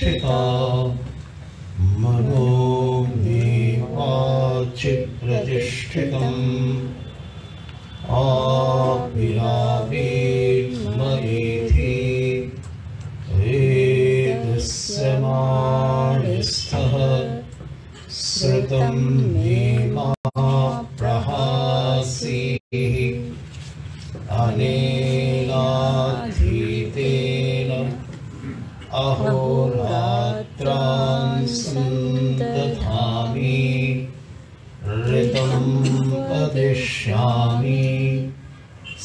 प्रतिष्ठिता मनो मे वाचि प्रतिष्ठितम् आविराविर्मयेति वेदस्य मानिस्थः श्रुतं मे मा प्रहासीः अनेनाधीतेन अहोरात्रान् सन्दधामि ऋतं वदिष्यामि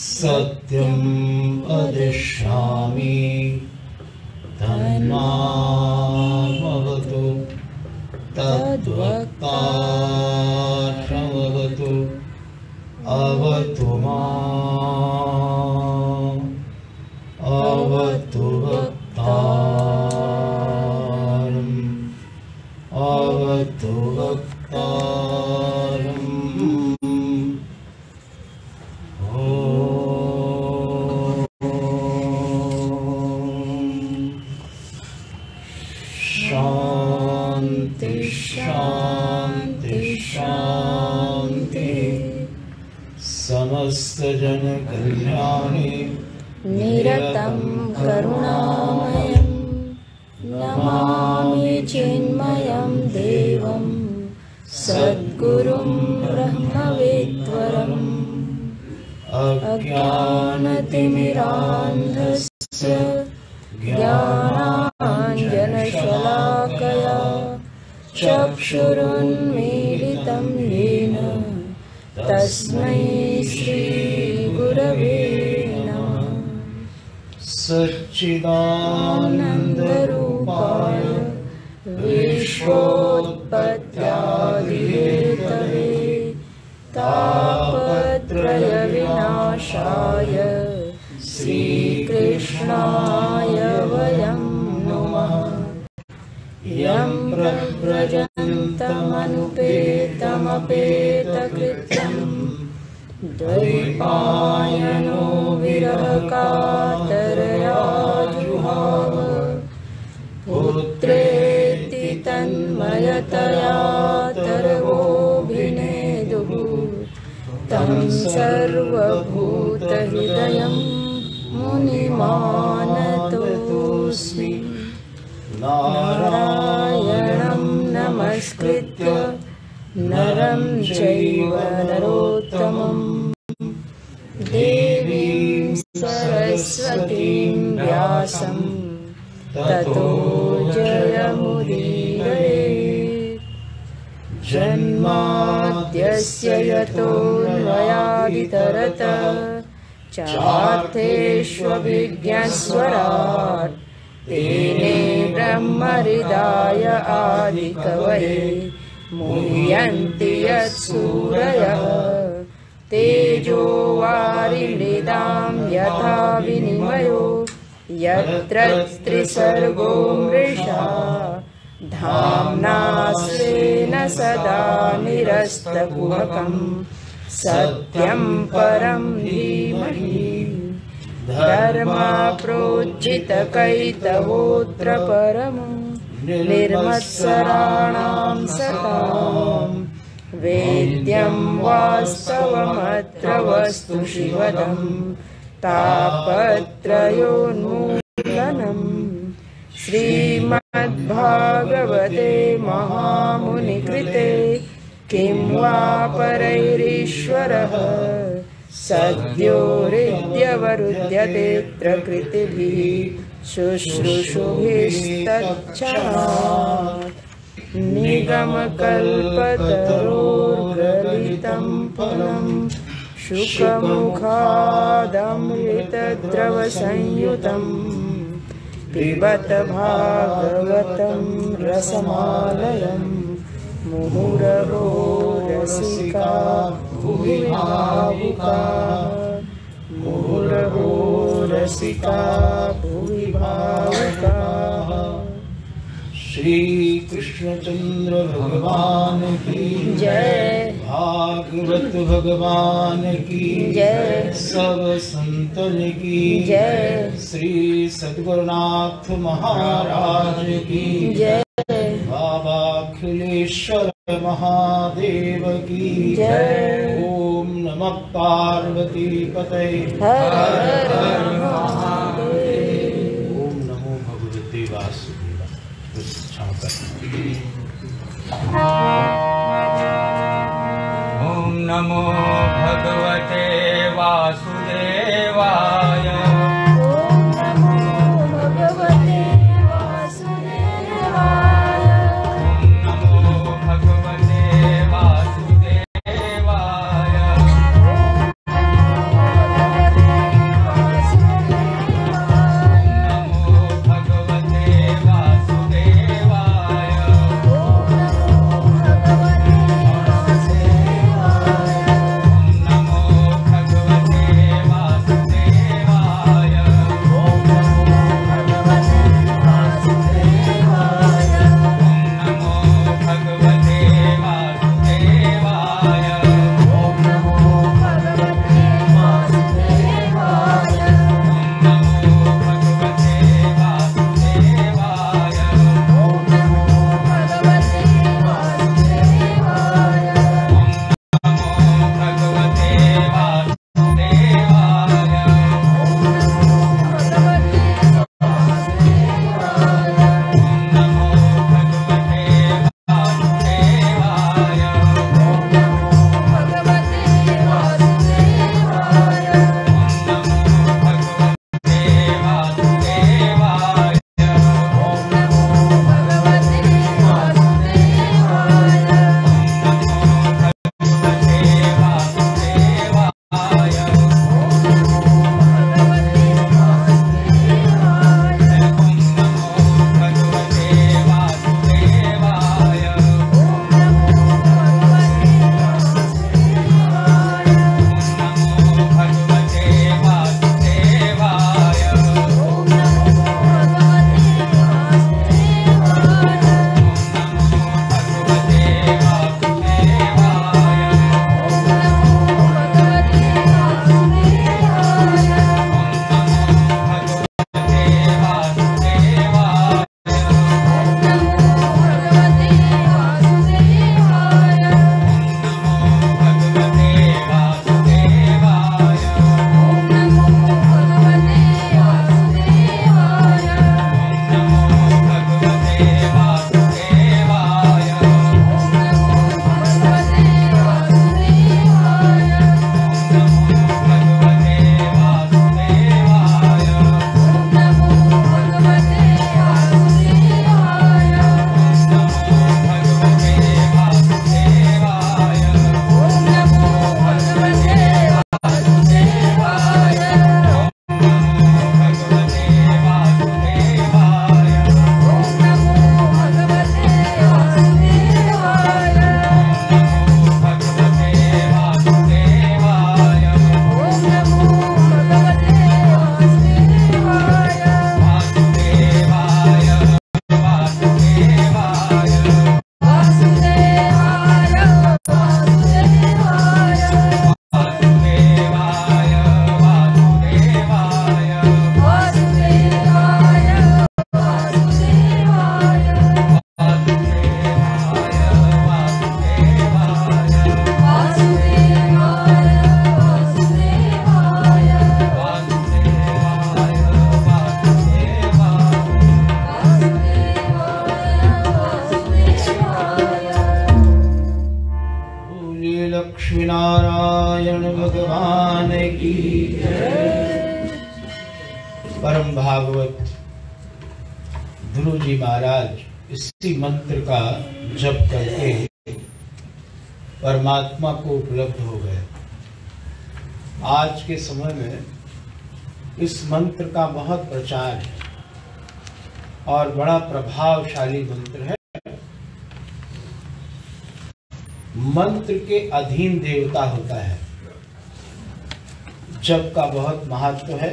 सत्यं वदिष्यामि तन्मामवतु तद्वक्तारमवतु अवतु माम् अवतु वक्तारम् अवतु वक्तारम् शांति शांति शांति समस्त जन कल्याणे निरतं करुणामयं नमामि चिन्मयं देवं सद्गुरुं ब्रह्मवेत्वरम् अज्ञानतिमिरान्धस्य ज्ञानाञ्जनशलाकया चक्षुरुन्मीलितं येन तस्मै श्रीगुरवे नमः। सच्चिदानन्दरूपाय विश्वोत्पत्त्यादिहेतवे तापत्रयविनाशाय श्रीकृष्णाय वयं नुमः। यं प्रव्रजन्तमनुपेतमपेतकृत्यं द्वैपायनो विरहकातरया जुहाव पुत्रेति तन्मयतया तरवोऽभिनेदुः तं सर्वभूतहृदयं मुनिमानतोऽस्मि। नारायणं नमस्कृत्य नरं चैव नरोत्तमं देवीं सरस्वतीं व्यासं ततो जयमुदीरयेत्। जन्माद्यस्य यतोऽन्वयादितरतः चार्थेष्वभिज्ञस्वराट् तेने ब्रह्महृदाय आदिकवये मुह्यन्ति यत्सूरयः तेजो वारिमृदां यथा विनिमयो यत्र त्रिसर्गो मृषा धाम्ना स्वेन सदा निरस्तकुहकं सत्यं परं धीमहि। धर्मप्रोज्झितकैतवोऽत्र परमो निर्मत्सराणां सतां वेद्यं वास्तवमत्र वस्तु शिवदं तापत्रयोन्मूलनम्। श्रीमद्भागवते महामुनिकृते किं वा परैरीश्वरः सद्यो हृद्यवरुध्यतेऽत्र कृतिभिः शुश्रूषुभिस्तच्छ्रणात्। निगमकल्पतरोर्गलितं फलं शुकमुखादमृतद्रवसंयुतं पिबत भागवतं रसमालयम्। मुहुरहो रसिका भुवि भावुकाः मुहुरहो रसिका भुवि भावुकाः। श्री कृष्णचंद्र भगवान की जय। भागवत भगवान की जय। सब संतन की जय। श्री सद्गुरुनाथ महाराज की जय। बाबा अखिलेश्वर महादेव की जय। ओम नमः पार्वती पतये हर हर महादेव। ओम नमो भगवते वासुदेवाय। क्षमा करना। ओम नमो भगवते वासुदेवाय। ओम नमो भगवते वासुदेवाय। ओम नमो भगवते वासुदेवाय। नमो भगवते वासुदेवाय। ओम नमो भगवते वासुदेवाय। ओम नमो भगवते वासुदेवाय। ओम नमो भगवते वासुदेवाय। ओम नमो भगवते वासुदेवाय। ओम नमो भगवते वासुदेवाय। ओम नमो भगवते वासुदेवाय। लक्ष्मीनारायण भगवान की परम भागवत ध्रुव जी महाराज इसी मंत्र का जप करके परमात्मा को उपलब्ध हो गए। आज के समय में इस मंत्र का बहुत प्रचार है और बड़ा प्रभावशाली मंत्र है। मंत्र के अधीन देवता होता है। जप का बहुत महत्व है।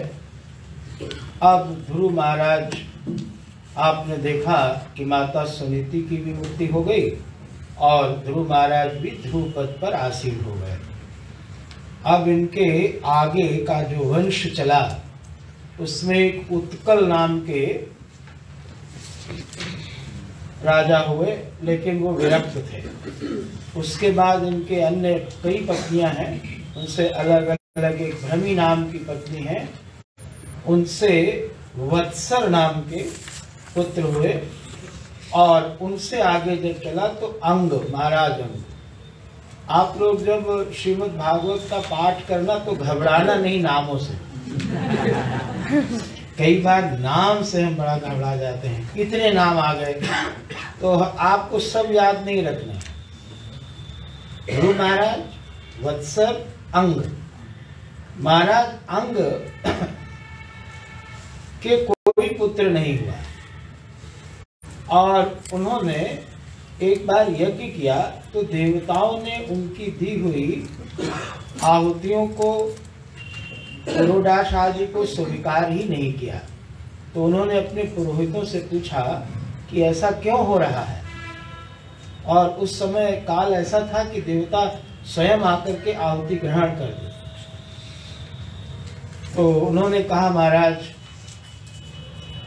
अब ध्रुव महाराज आपने देखा कि माता सुनीति की भी मृत्यु हो गई और ध्रुव महाराज भी ध्रुव पद पर आसीन हो गए। अब इनके आगे का जो वंश चला उसमें एक उत्कल नाम के राजा हुए, लेकिन वो विरक्त थे। उसके बाद इनके अन्य कई पत्नियां हैं, उनसे अलग अलग एक भ्रमी नाम की पत्नी है, उनसे वत्सर नाम के पुत्र हुए। और उनसे आगे जब चला तो अंग, महाराज अंग। आप लोग जब श्रीमद् भागवत का पाठ करना तो घबराना नहीं नामों से। कई बार नाम से हम बड़ा घबरा जाते हैं, इतने नाम आ गए, तो आपको सब याद नहीं रखना। गुरु महाराज, वत्सर, अंग। महाराज अंग के कोई पुत्र नहीं हुआ और उन्होंने एक बार यज्ञ किया तो देवताओं ने उनकी दी हुई आहुतियों को, पुरोडाश आदि को स्वीकार ही नहीं किया। तो उन्होंने अपने पुरोहितों से पूछा कि ऐसा क्यों हो रहा है। और उस समय काल ऐसा था कि देवता स्वयं आकर के आहुति ग्रहण कर देते। तो उन्होंने कहा, महाराज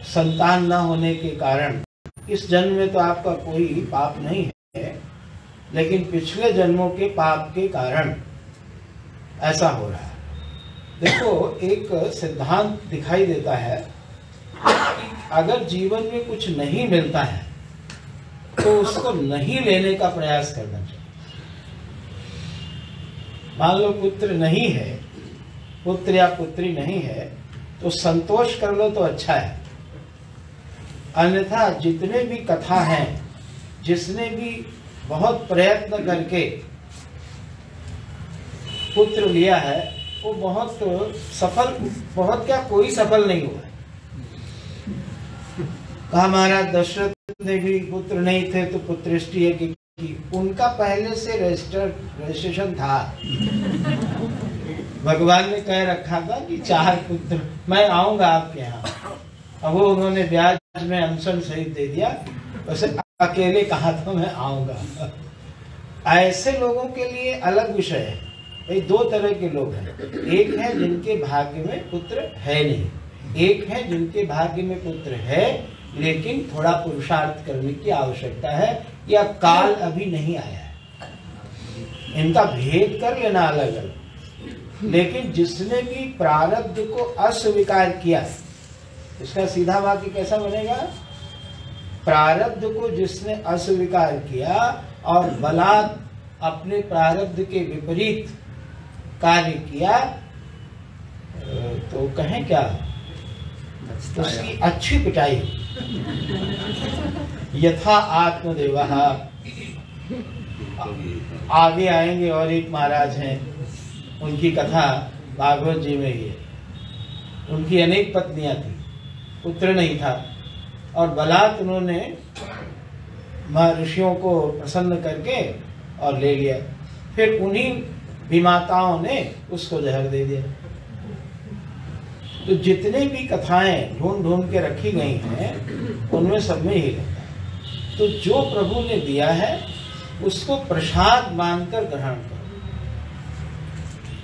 संतान न होने के कारण इस जन्म में तो आपका कोई पाप नहीं है, लेकिन पिछले जन्मों के पाप के कारण ऐसा हो रहा है। देखो, एक सिद्धांत दिखाई देता है कि अगर जीवन में कुछ नहीं मिलता है तो उसको नहीं लेने का प्रयास करना चाहिए। मान लो पुत्र नहीं है, पुत्र या पुत्री नहीं है, तो संतोष कर लो तो अच्छा है। अन्यथा जितने भी कथा हैं, जिसने भी बहुत प्रयत्न करके पुत्र लिया है वो बहुत सफल, बहुत क्या कोई सफल नहीं हुआ। कहा महाराज दशरथ ने भी पुत्र नहीं थे तो पुत्रेष्टि है कि उनका पहले से रजिस्ट्रेशन था। भगवान ने कह रखा था कि 4 पुत्र, मैं आऊंगा आपके यहाँ। अब वो उन्होंने ब्याज में अनशन सहित दे दिया, वैसे अकेले कहा था मैं आऊंगा। ऐसे लोगों के लिए अलग विषय है भाई। 2 तरह के लोग हैं, एक है जिनके भाग्य में पुत्र है नहीं, एक है जिनके भाग्य में पुत्र है लेकिन थोड़ा पुरुषार्थ करने की आवश्यकता है या काल अभी नहीं आया है। इनका भेद कर लेना अलग अलग। लेकिन जिसने भी प्रारब्ध को अस्वीकार किया, इसका सीधा वाक्य कैसा बनेगा? प्रारब्ध को जिसने अस्वीकार किया और बलात् अपने प्रारब्ध के विपरीत कार्य किया, तो कहें क्या, उसकी अच्छी पिटाई। यथा आत्मदेवः। आगे आएंगे और एक महाराज हैं, उनकी कथा भागवत जी में ही है। उनकी अनेक पत्नियां थी, पुत्र नहीं था और बलात् उन्होंने महर्षियों को प्रसन्न करके और ले लिया। फिर उन्हीं विमाताओं ने उसको जहर दे दिया। तो जितने भी कथाएं ढूंढ ढूंढ के रखी गई हैं उनमें सब में ही रहता है। तो जो प्रभु ने दिया है उसको प्रसाद मानकर ग्रहण करो।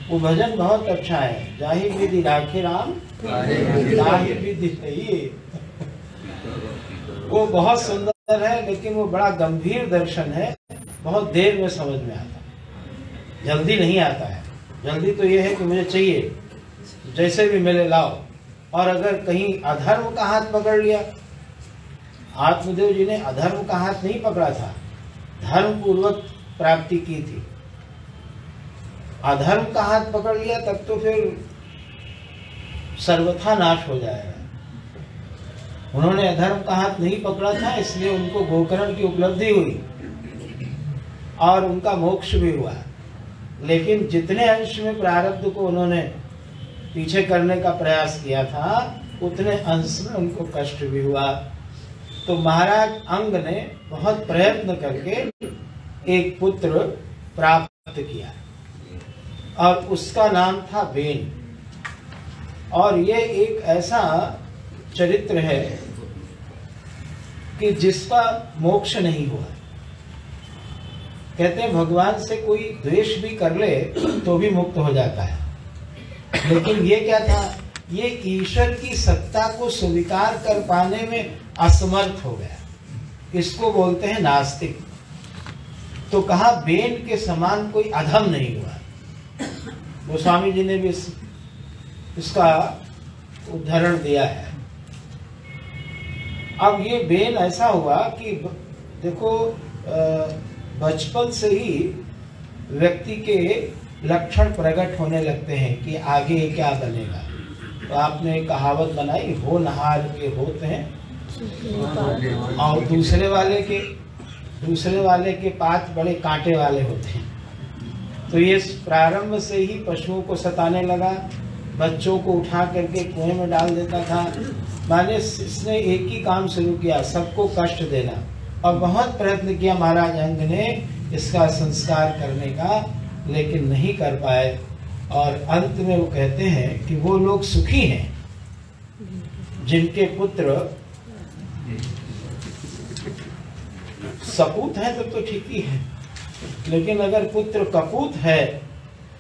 वो भजन बहुत अच्छा है, जाहि विधि राखे राम ताहि विधि रहिए। वो बहुत सुंदर है, लेकिन वो बड़ा गंभीर दर्शन है, बहुत देर में समझ में आता है, जल्दी नहीं आता है। जल्दी तो ये है कि मुझे चाहिए, जैसे भी मिले लाओ। और अगर कहीं अधर्म का हाथ पकड़ लिया, आत्मदेव जी ने अधर्म का हाथ नहीं पकड़ा था, धर्म पूर्वक प्राप्ति की थी। अधर्म का हाथ पकड़ लिया तब तो फिर सर्वथा नाश हो जाएगा। उन्होंने अधर्म का हाथ नहीं पकड़ा था, इसलिए उनको गोकर्ण की उपलब्धि हुई और उनका मोक्ष भी हुआ। लेकिन जितने अंश में प्रारब्ध को उन्होंने पीछे करने का प्रयास किया था, उतने अंश में उनको कष्ट भी हुआ। तो महाराज अंग ने बहुत प्रयत्न करके एक पुत्र प्राप्त किया और उसका नाम था वेन। और ये एक ऐसा चरित्र है कि जिसका मोक्ष नहीं हुआ। कहते हैं भगवान से कोई द्वेष भी कर ले तो भी मुक्त हो जाता है। लेकिन ये क्या था, ये ईश्वर की सत्ता को स्वीकार कर पाने में असमर्थ हो गया। इसको बोलते हैं नास्तिक। तो कहा बेन के समान कोई अधम नहीं हुआ। गोस्वामी जी ने भी इसका उदाहरण दिया है। अब ये बेन ऐसा हुआ कि देखो बचपन से ही व्यक्ति के लक्षण प्रकट होने लगते हैं कि आगे क्या बनेगा। तो आपने एक कहावत बनाई, होनहार के होते हैं और दूसरे वाले के पात बड़े कांटे वाले होते हैं। तो ये प्रारंभ से ही पशुओं को सताने लगा, बच्चों को उठा करके कुएं में डाल देता था। माने इसने एक ही काम शुरू किया, सबको कष्ट देना। और बहुत प्रयत्न किया महाराज अंग ने इसका संस्कार करने का, लेकिन नहीं कर पाए। और अंत में वो कहते हैं कि वो लोग सुखी हैं जिनके पुत्र सपूत है तब तो ठीक ही है, लेकिन अगर पुत्र कपूत है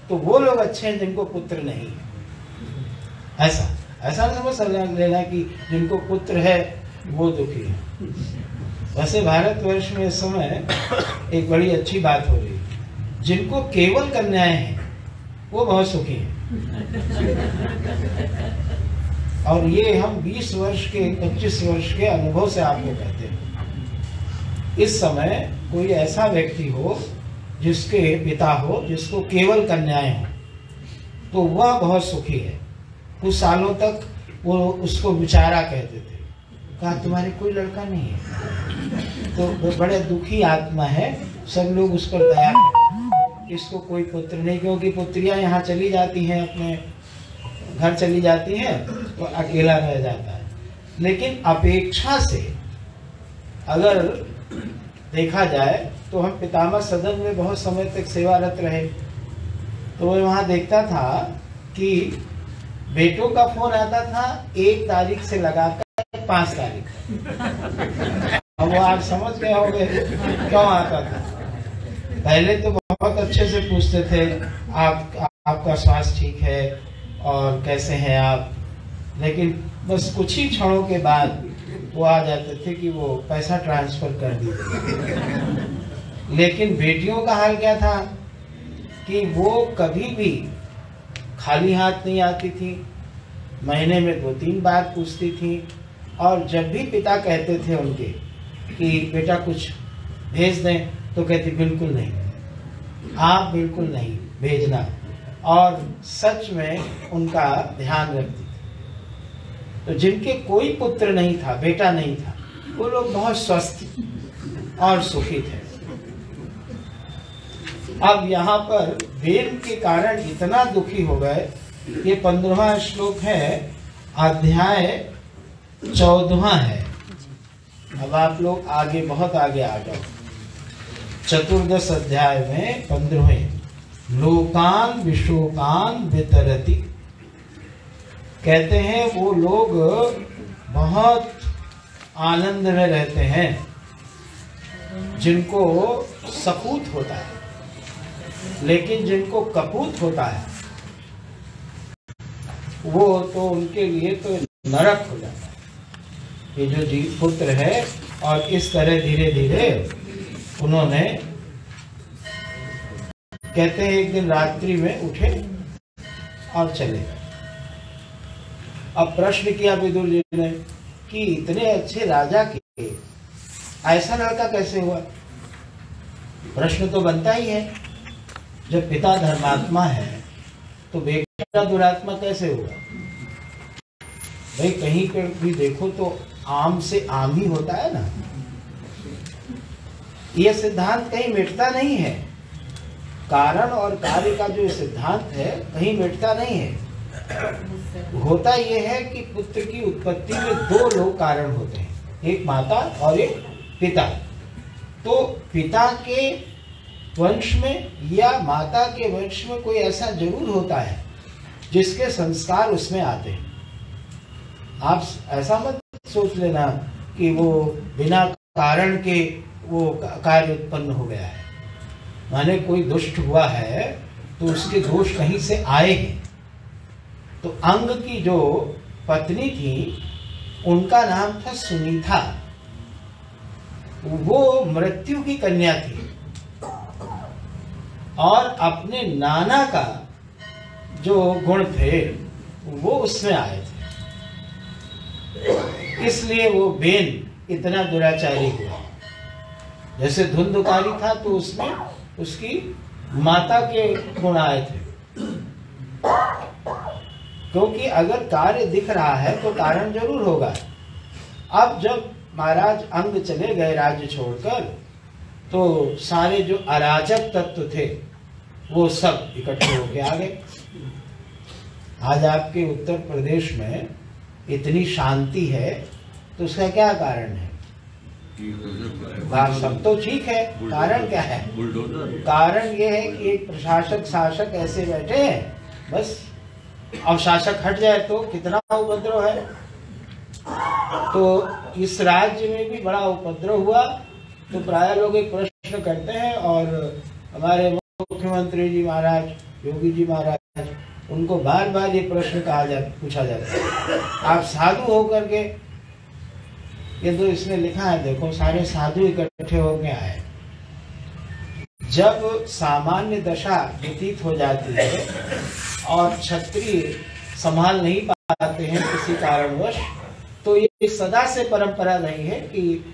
तो वो लोग अच्छे हैं जिनको पुत्र नहीं है। ऐसा नहीं समझ लेना कि जिनको पुत्र है वो दुखी है। वैसे भारतवर्ष में इस समय एक बड़ी अच्छी बात हो रही है, जिनको केवल कन्याएं हैं वो बहुत सुखी हैं। और ये हम 20 वर्ष के 25 वर्ष के अनुभव से आपको कहते हैं। इस समय कोई ऐसा व्यक्ति हो जिसके पिता हो, जिसको केवल कन्याएं हो, तो वह बहुत सुखी है। कुछ सालों तक वो उसको बेचारा कहते थे, कहा तुम्हारे कोई लड़का नहीं है, तो बड़े दुखी आत्मा है। सब लोग उस पर दया करते, इसको कोई पुत्र नहीं, क्योंकि पुत्रियां यहाँ चली जाती हैं, अपने घर चली जाती हैं, तो अकेला रह जाता है। लेकिन अपेक्षा से अगर देखा जाए तो हम पितामह सदन में बहुत समय तक सेवारत रहे, तो मैं वहाँ देखता था कि बेटों का फोन आता था 1 तारीख से लगाकर 5 तारीख। अब वो आप समझ गए होंगे क्यों आता था। पहले तो बहुत अच्छे से पूछते थे, आपका स्वास्थ्य ठीक है और कैसे हैं आप, लेकिन बस कुछ ही क्षणों के बाद वो आ जाते थे कि वो पैसा ट्रांसफर कर दीजिए। लेकिन बेटियों का हाल क्या था कि वो कभी भी खाली हाथ नहीं आती थी, महीने में 2-3 बार पूछती थी। और जब भी पिता कहते थे उनके कि बेटा कुछ भेज दें, तो कहती बिल्कुल नहीं, आप बिल्कुल नहीं भेजना। और सच में उनका ध्यान रखती थी। तो जिनके कोई पुत्र नहीं था, बेटा नहीं था, वो लोग बहुत स्वस्थ और सुखी थे। अब यहाँ पर वेद के कारण इतना दुखी हो गए। ये 15वां श्लोक है, अध्याय 14वां है। अब आप लोग आगे, बहुत आगे आ जाओ। 14 अध्याय में 15वें, लोकान विशोकान वितरति। कहते हैं वो लोग बहुत आनंद में रहते हैं जिनको सपूत होता है, लेकिन जिनको कपूत होता है वो तो उनके लिए तो नरक हो जाता है। ये जो जीव पुत्र है, और इस तरह धीरे धीरे उन्होंने, कहते हैं एक दिन रात्रि में उठे और चले। अब प्रश्न किया विदुर जी ने कि इतने अच्छे राजा के ऐसा लड़का कैसे हुआ। प्रश्न तो बनता ही है, जब पिता धर्मात्मा है तो बेटा दुरात्मा कैसे हुआ। भाई कहीं पर भी देखो तो आम से आम ही होता है ना। यह सिद्धांत कहीं मिटता नहीं है। कारण और कार्य का जो सिद्धांत है कहीं मिटता नहीं है। होता यह है कि पुत्र की उत्पत्ति में 2 लोग कारण होते हैं, एक माता और एक पिता। तो पिता के वंश में या माता के वंश में कोई ऐसा जरूर होता है जिसके संस्कार उसमें आते हैं। आप ऐसा मत सोच लेना कि वो बिना कारण के वो कार्य उत्पन्न हो गया है। माने कोई दुष्ट हुआ है तो उसके दोष कहीं से आए हैं। तो अंग की जो पत्नी थी उनका नाम था सुनीता, वो मृत्यु की कन्या थी और अपने नाना का जो गुण थे वो उसमें आए थे, इसलिए वो बेन इतना दुराचारी हुआ। जैसे धुंधकारी था तो उसमें उसकी माता के गुण आए थे, क्योंकि अगर कार्य दिख रहा है तो कारण जरूर होगा। अब जब महाराज अंग चले गए राज्य छोड़कर तो सारे जो अराजक तत्व थे वो सब इकट्ठे होके आ गए। आज आपके उत्तर प्रदेश में इतनी शांति है तो उसका क्या कारण है? बात सब तो ठीक है, कारण क्या है? कारण ये है कि एक प्रशासक शासक ऐसे बैठे हैं, बस अब शासक हट जाए तो कितना उपद्रव है। तो इस राज्य में भी बड़ा उपद्रव हुआ तो प्राय लोग एक प्रश्न करते हैं और हमारे मुख्यमंत्री जी महाराज, योगी जी महाराज, उनको बार बार ये प्रश्न पूछा जाता है, आप साधु होकर के, ये तो इसमें लिखा है देखो, सारे साधु इकट्ठे होके आए। जब सामान्य दशा व्यतीत हो जाती है और क्षत्रिय संभाल नहीं पाते हैं किसी कारणवश, तो ये सदा से परंपरा रही है कि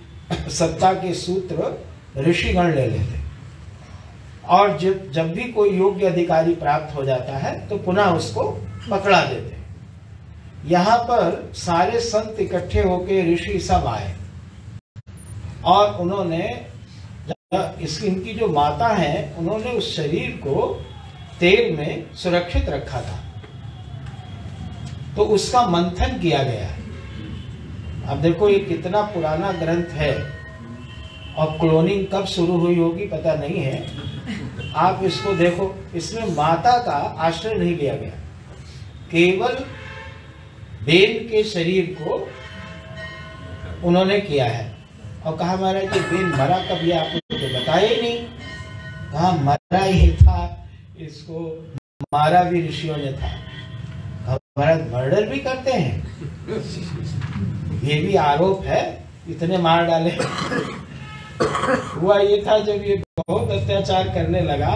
सत्ता के सूत्र ऋषिगण ले लेते और जब भी कोई योग्य अधिकारी प्राप्त हो जाता है तो पुनः उसको पकड़ा देते। यहाँ पर सारे संत इकट्ठे होके ऋषि सब आए और उन्होंने इनकी जो माता है उन्होंने उस शरीर को तेल में सुरक्षित रखा था, तो उसका मंथन किया गया। अब देखो ये कितना पुराना ग्रंथ है और क्लोनिंग कब शुरू हुई होगी पता नहीं है। आप इसको देखो, इसमें माता का आश्रय नहीं लिया गया, केवल बेन के शरीर को उन्होंने किया है और कहा महाराज कि बेन मरा कब, ये आपको तो बताया ही नहीं। कहा मरा ही था, इसको मारा भी ऋषियों ने था। महाराज मर्डर भी करते हैं, ये भी आरोप है, इतने मार डाले। हुआ ये था जब ये बहुत अत्याचार करने लगा,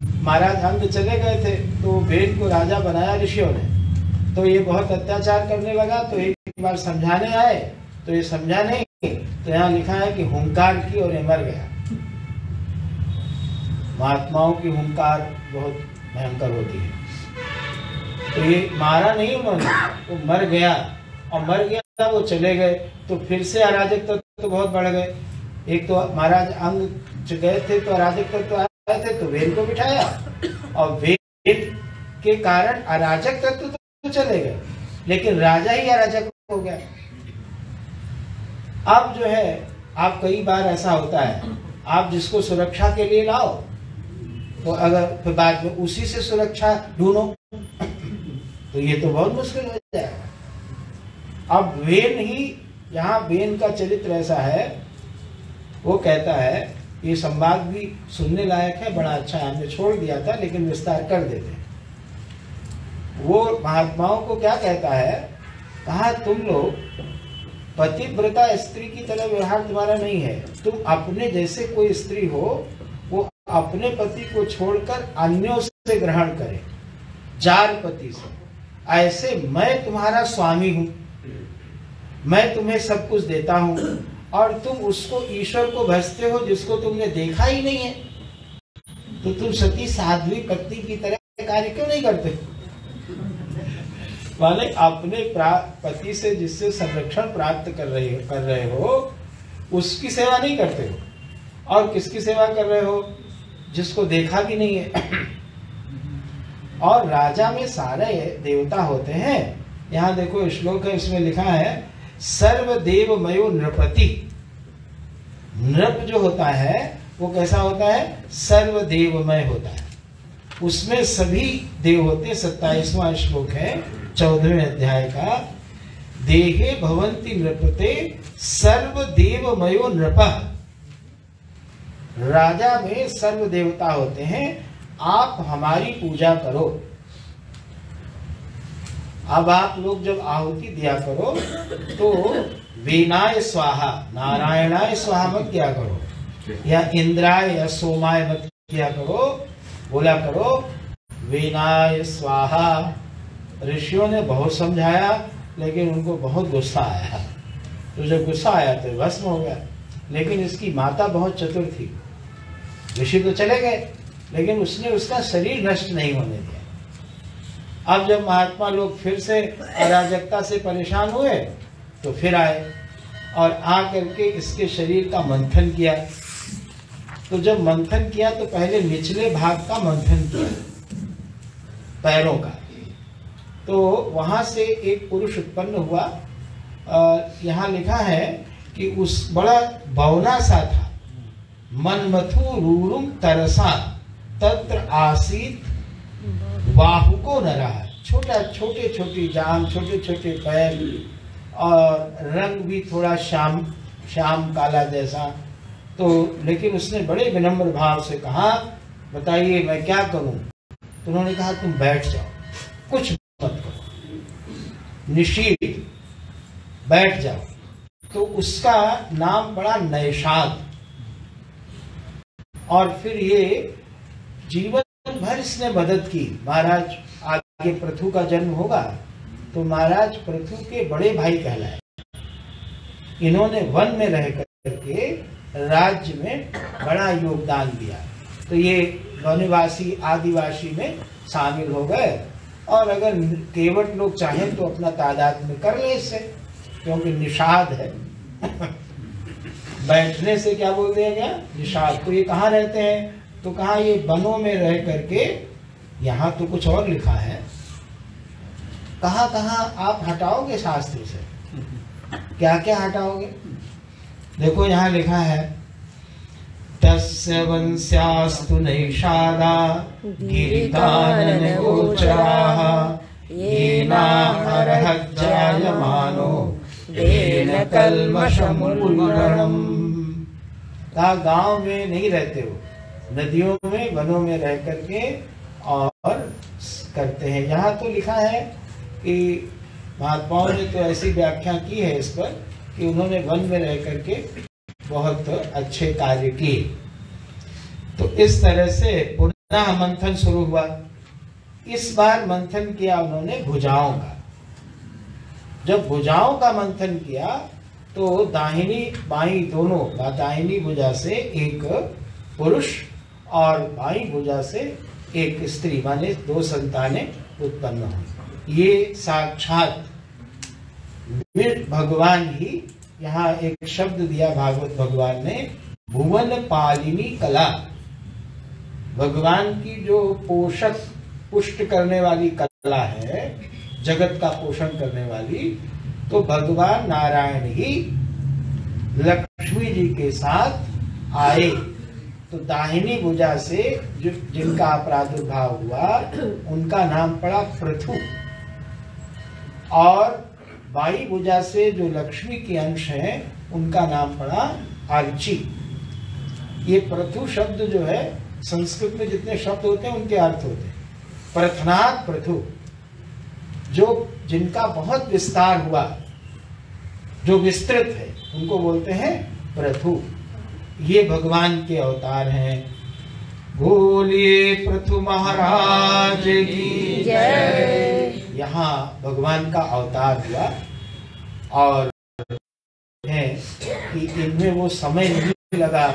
महाराज अंग चले गए थे तो बेन को राजा बनाया ऋषियों ने, तो ये बहुत अत्याचार करने लगा तो एक बार समझाने आए तो ये समझा नहीं, तो यहाँ लिखा है कि हुंकार की और ये मर गया। महात्माओं की हुंकार बहुत भयंकर होती है, तो ये मारा नहीं उन्होंने, वो मर गया और मर गया वो चले गए तो फिर से अराजक तत्व तो बहुत बढ़ गए। एक तो महाराज अंग गए थे तो अराजक तत्व आए थे तो वेद को बिठाया और वेद के कारण अराजक तत्व तो चले गए, लेकिन राजा ही अराजक हो गया। अब जो है आप कई बार ऐसा होता है, आप जिसको सुरक्षा के लिए लाओ तो अगर फिर बाद में उसी से सुरक्षा ढूंढो तो ये तो बहुत मुश्किल हो जाएगा। अब वेन ही, यहाँ वेन का चरित्र ऐसा है, वो कहता है, ये संवाद भी सुनने लायक है, बड़ा अच्छा है, हमने छोड़ दिया था लेकिन विस्तार कर देते हैं। वो महात्माओं को क्या कहता है, कहा तुम लोग पतिव्रता स्त्री की तरह व्यवहार तुम्हारा नहीं है, तुम अपने जैसे कोई स्त्री हो वो अपने पति को छोड़कर अन्यों से ग्रहण करे, जार पति से। ऐसे मैं तुम्हारा स्वामी हूं, मैं तुम्हें सब कुछ देता हूं और तुम उसको ईश्वर को भजते हो जिसको तुमने देखा ही नहीं है, तो तुम सती साध्वी पत्नी की तरह कार्य क्यों नहीं करते? माने अपने पति से जिससे संरक्षण प्राप्त कर रहे हो उसकी सेवा नहीं करते हो, और किसकी सेवा कर रहे हो? जिसको देखा भी नहीं है। और राजा में सारे देवता होते हैं। यहाँ देखो श्लोक है, इसमें लिखा है सर्वदेवमयो नृपति। नृप जो होता है वो कैसा होता है? सर्वदेवमय होता है, उसमें सभी देव होते। 27वां श्लोक है 14वें अध्याय का। देहे भवन्ति नृपते सर्वदेवमयो नृपः। राजा में सर्व देवता होते हैं, आप हमारी पूजा करो। अब आप लोग जब आहुति दिया करो तो वीणाय स्वाहा, नारायणाय स्वाहा मत किया करो, या इंद्राय या सोमाय मत किया करो, बोला करो वीणाय स्वाहा। ऋषियों ने बहुत समझाया लेकिन उनको बहुत गुस्सा आया, तो जब गुस्सा आया तो भस्म हो गया। लेकिन इसकी माता बहुत चतुर थी, ऋषि तो चले गए लेकिन उसने उसका शरीर नष्ट नहीं होने दिया। अब जब महात्मा लोग फिर से अराजकता से परेशान हुए तो फिर आए और आ करके इसके शरीर का मंथन किया। तो जब मंथन किया तो पहले निचले भाग का मंथन किया, पैरों का, तो वहां से एक पुरुष उत्पन्न हुआ। यहाँ लिखा है कि उस बड़ा बौना सा था, मनमथु रूरुम तरसा तत्र आसीत बाहुको नरा, छोटा छोटे छोटी जांघ, छोटे छोटे पैर और रंग भी थोड़ा श्याम काला जैसा। तो लेकिन उसने बड़े विनम्र भाव से कहा, बताइए मैं क्या करूं? तो उन्होंने कहा तुम बैठ जाओ, कुछ मत करो, निशील बैठ जाओ। तो उसका नाम पड़ा नैषाद। और फिर ये जीवन भर इसने मदद की। महाराज आगे पृथु का जन्म होगा तो महाराज पृथु के बड़े भाई कहलाए। इन्होंने वन में रह करके राज्य में बड़ा योगदान दिया, तो ये वनवासी आदिवासी में शामिल हो गए। और अगर केवट लोग चाहें तो अपना तादाद में कर ले इससे, क्योंकि निषाद है। बैठने से क्या बोल दिया गया? निषाद। तो ये कहाँ रहते हैं? तो कहा ये वनों में रह करके, यहाँ तो कुछ और लिखा है, कहाँ कहाँ आप हटाओगे शास्त्र से, क्या क्या हटाओगे? देखो यहाँ लिखा है, तस्य वंस्यास्तु नैषादा गिरिकानन गोचराः येनाहरहत् जायमानो येन कल्मषमुल्लरणम्। कहा गांव में नहीं रहते हो, नदियों में वनों में रह करके और करते हैं। यहाँ तो लिखा है कि महात्माओं ने तो ऐसी व्याख्या की है इस पर कि उन्होंने वन में रह करके बहुत अच्छे कार्य किए। तो इस तरह से पुनः मंथन शुरू हुआ। इस बार मंथन किया उन्होंने भुजाओं का। जब भुजाओं का मंथन किया तो दाहिनी बाईं दोनों, दाहिनी भुजा से एक पुरुष और बाईं भुजा से एक स्त्री, माने दो संतानें उत्पन्न हुई। ये साक्षात भगवान ही, यहाँ एक शब्द दिया भागवत भगवान ने, भुवन पालिनी कला। भगवान की जो पोषक पुष्ट करने वाली कला है, जगत का पोषण करने वाली, तो भगवान नारायण ही लक्ष्मी जी के साथ आए। तो दाहिनी भुजा से जिनका प्रादुर्भाव हुआ उनका नाम पड़ा पृथु, और बाई भुजा से जो लक्ष्मी के अंश हैं उनका नाम पड़ा अर्ची। ये पृथु शब्द जो है, संस्कृत में जितने शब्द होते हैं उनके अर्थ होते हैं। प्रथनात् पृथु, जो जिनका बहुत विस्तार हुआ, जो विस्तृत है, उनको बोलते हैं पृथु। ये भगवान के अवतार हैं। बोलिए पृथु महाराज की जय। यहाँ भगवान का अवतार हुआ और है कि इनमें वो समय नहीं लगा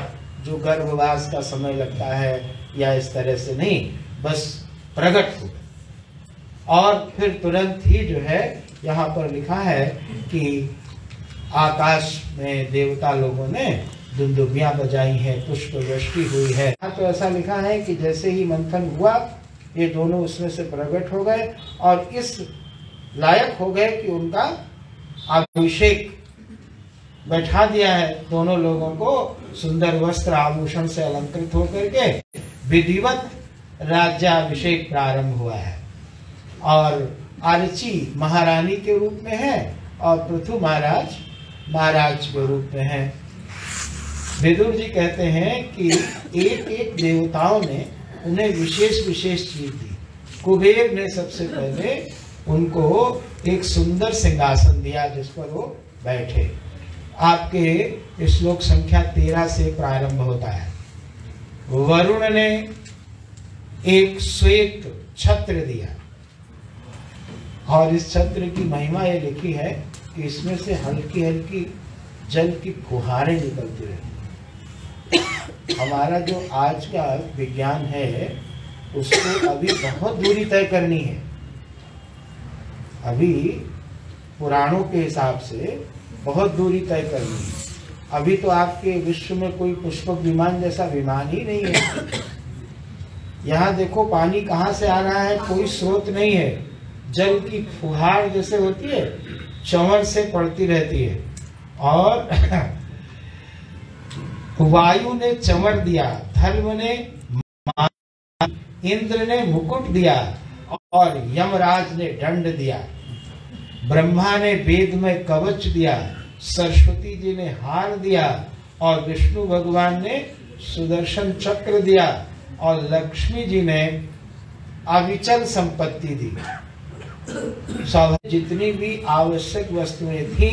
जो गर्भवास का समय लगता है या इस तरह से नहीं, बस प्रकट हुआ। और फिर तुरंत ही जो है यहाँ पर लिखा है कि आकाश में देवता लोगों ने दुंदुभियां बजाई हैं, पुष्प वृष्टि हुई है। तो ऐसा लिखा है कि जैसे ही मंथन हुआ ये दोनों उसमें से प्रकट हो गए और इस लायक हो गए कि उनका अभिषेक बैठा दिया है। दोनों लोगों को सुंदर वस्त्र आभूषण से अलंकृत होकर के विधिवत राज्याभिषेक प्रारंभ हुआ है। और अर्ची महारानी के रूप में है और पृथु महाराज के रूप में है। विदुर जी कहते हैं कि एक एक देवताओं ने उन्हें विशेष विशेष चीज दी। कुबेर ने सबसे पहले उनको एक सुंदर सिंहासन दिया जिस पर वो बैठे। आपके श्लोक संख्या 13 से प्रारंभ होता है। वरुण ने एक श्वेत छत्र दिया और इस छत्र की महिमा ये लिखी है कि इसमें से हल्की हल्की जल की फुहारें निकलती रहती। हमारा जो आज का विज्ञान है उसको अभी बहुत दूरी तय करनी है। अभी पुराणों के हिसाब से बहुत दूरी तय करनी है। अभी तो आपके विश्व में कोई पुष्पक विमान जैसा विमान ही नहीं है। यहाँ देखो पानी कहाँ से आ रहा है, कोई स्रोत नहीं है। जल की फुहार जैसे होती है चंवर से पड़ती रहती है। और वायु ने चंवर दिया, धर्म ने इंद्र ने मुकुट दिया और यमराज ने दंड दिया। ब्रह्मा ने वेद में कवच दिया, सरस्वती जी ने हार दिया और विष्णु भगवान ने सुदर्शन चक्र दिया और लक्ष्मी जी ने अविचल संपत्ति दी। सब जितनी भी आवश्यक वस्तुएं थी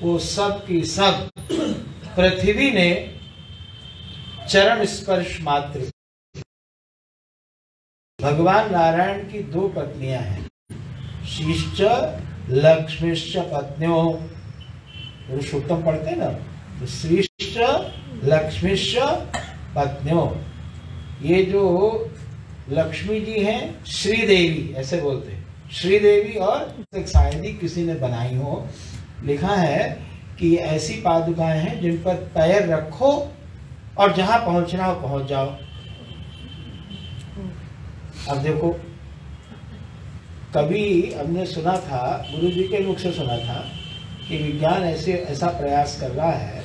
वो सब की सब पृथ्वी ने चरण स्पर्श मात्र। भगवान नारायण की दो पत्नियां हैं, शीश्च लक्ष्मीश्च पत्न्यो। पुरुषोत्तम पढ़ते हैं ना, तो श्रीश्च लक्ष्मीश्च पत्न्यो। ये जो लक्ष्मी जी हैं श्रीदेवी ऐसे बोलते हैं, श्रीदेवी। और शायद ही किसी ने बनाई हो, लिखा है कि ऐसी पादुकाएं हैं जिन पर पैर रखो और जहां पहुंचना हो पहुंच जाओ। अब देखो, कभी हमने सुना था, गुरु जी के मुख से सुना था कि विज्ञान ऐसा प्रयास कर रहा है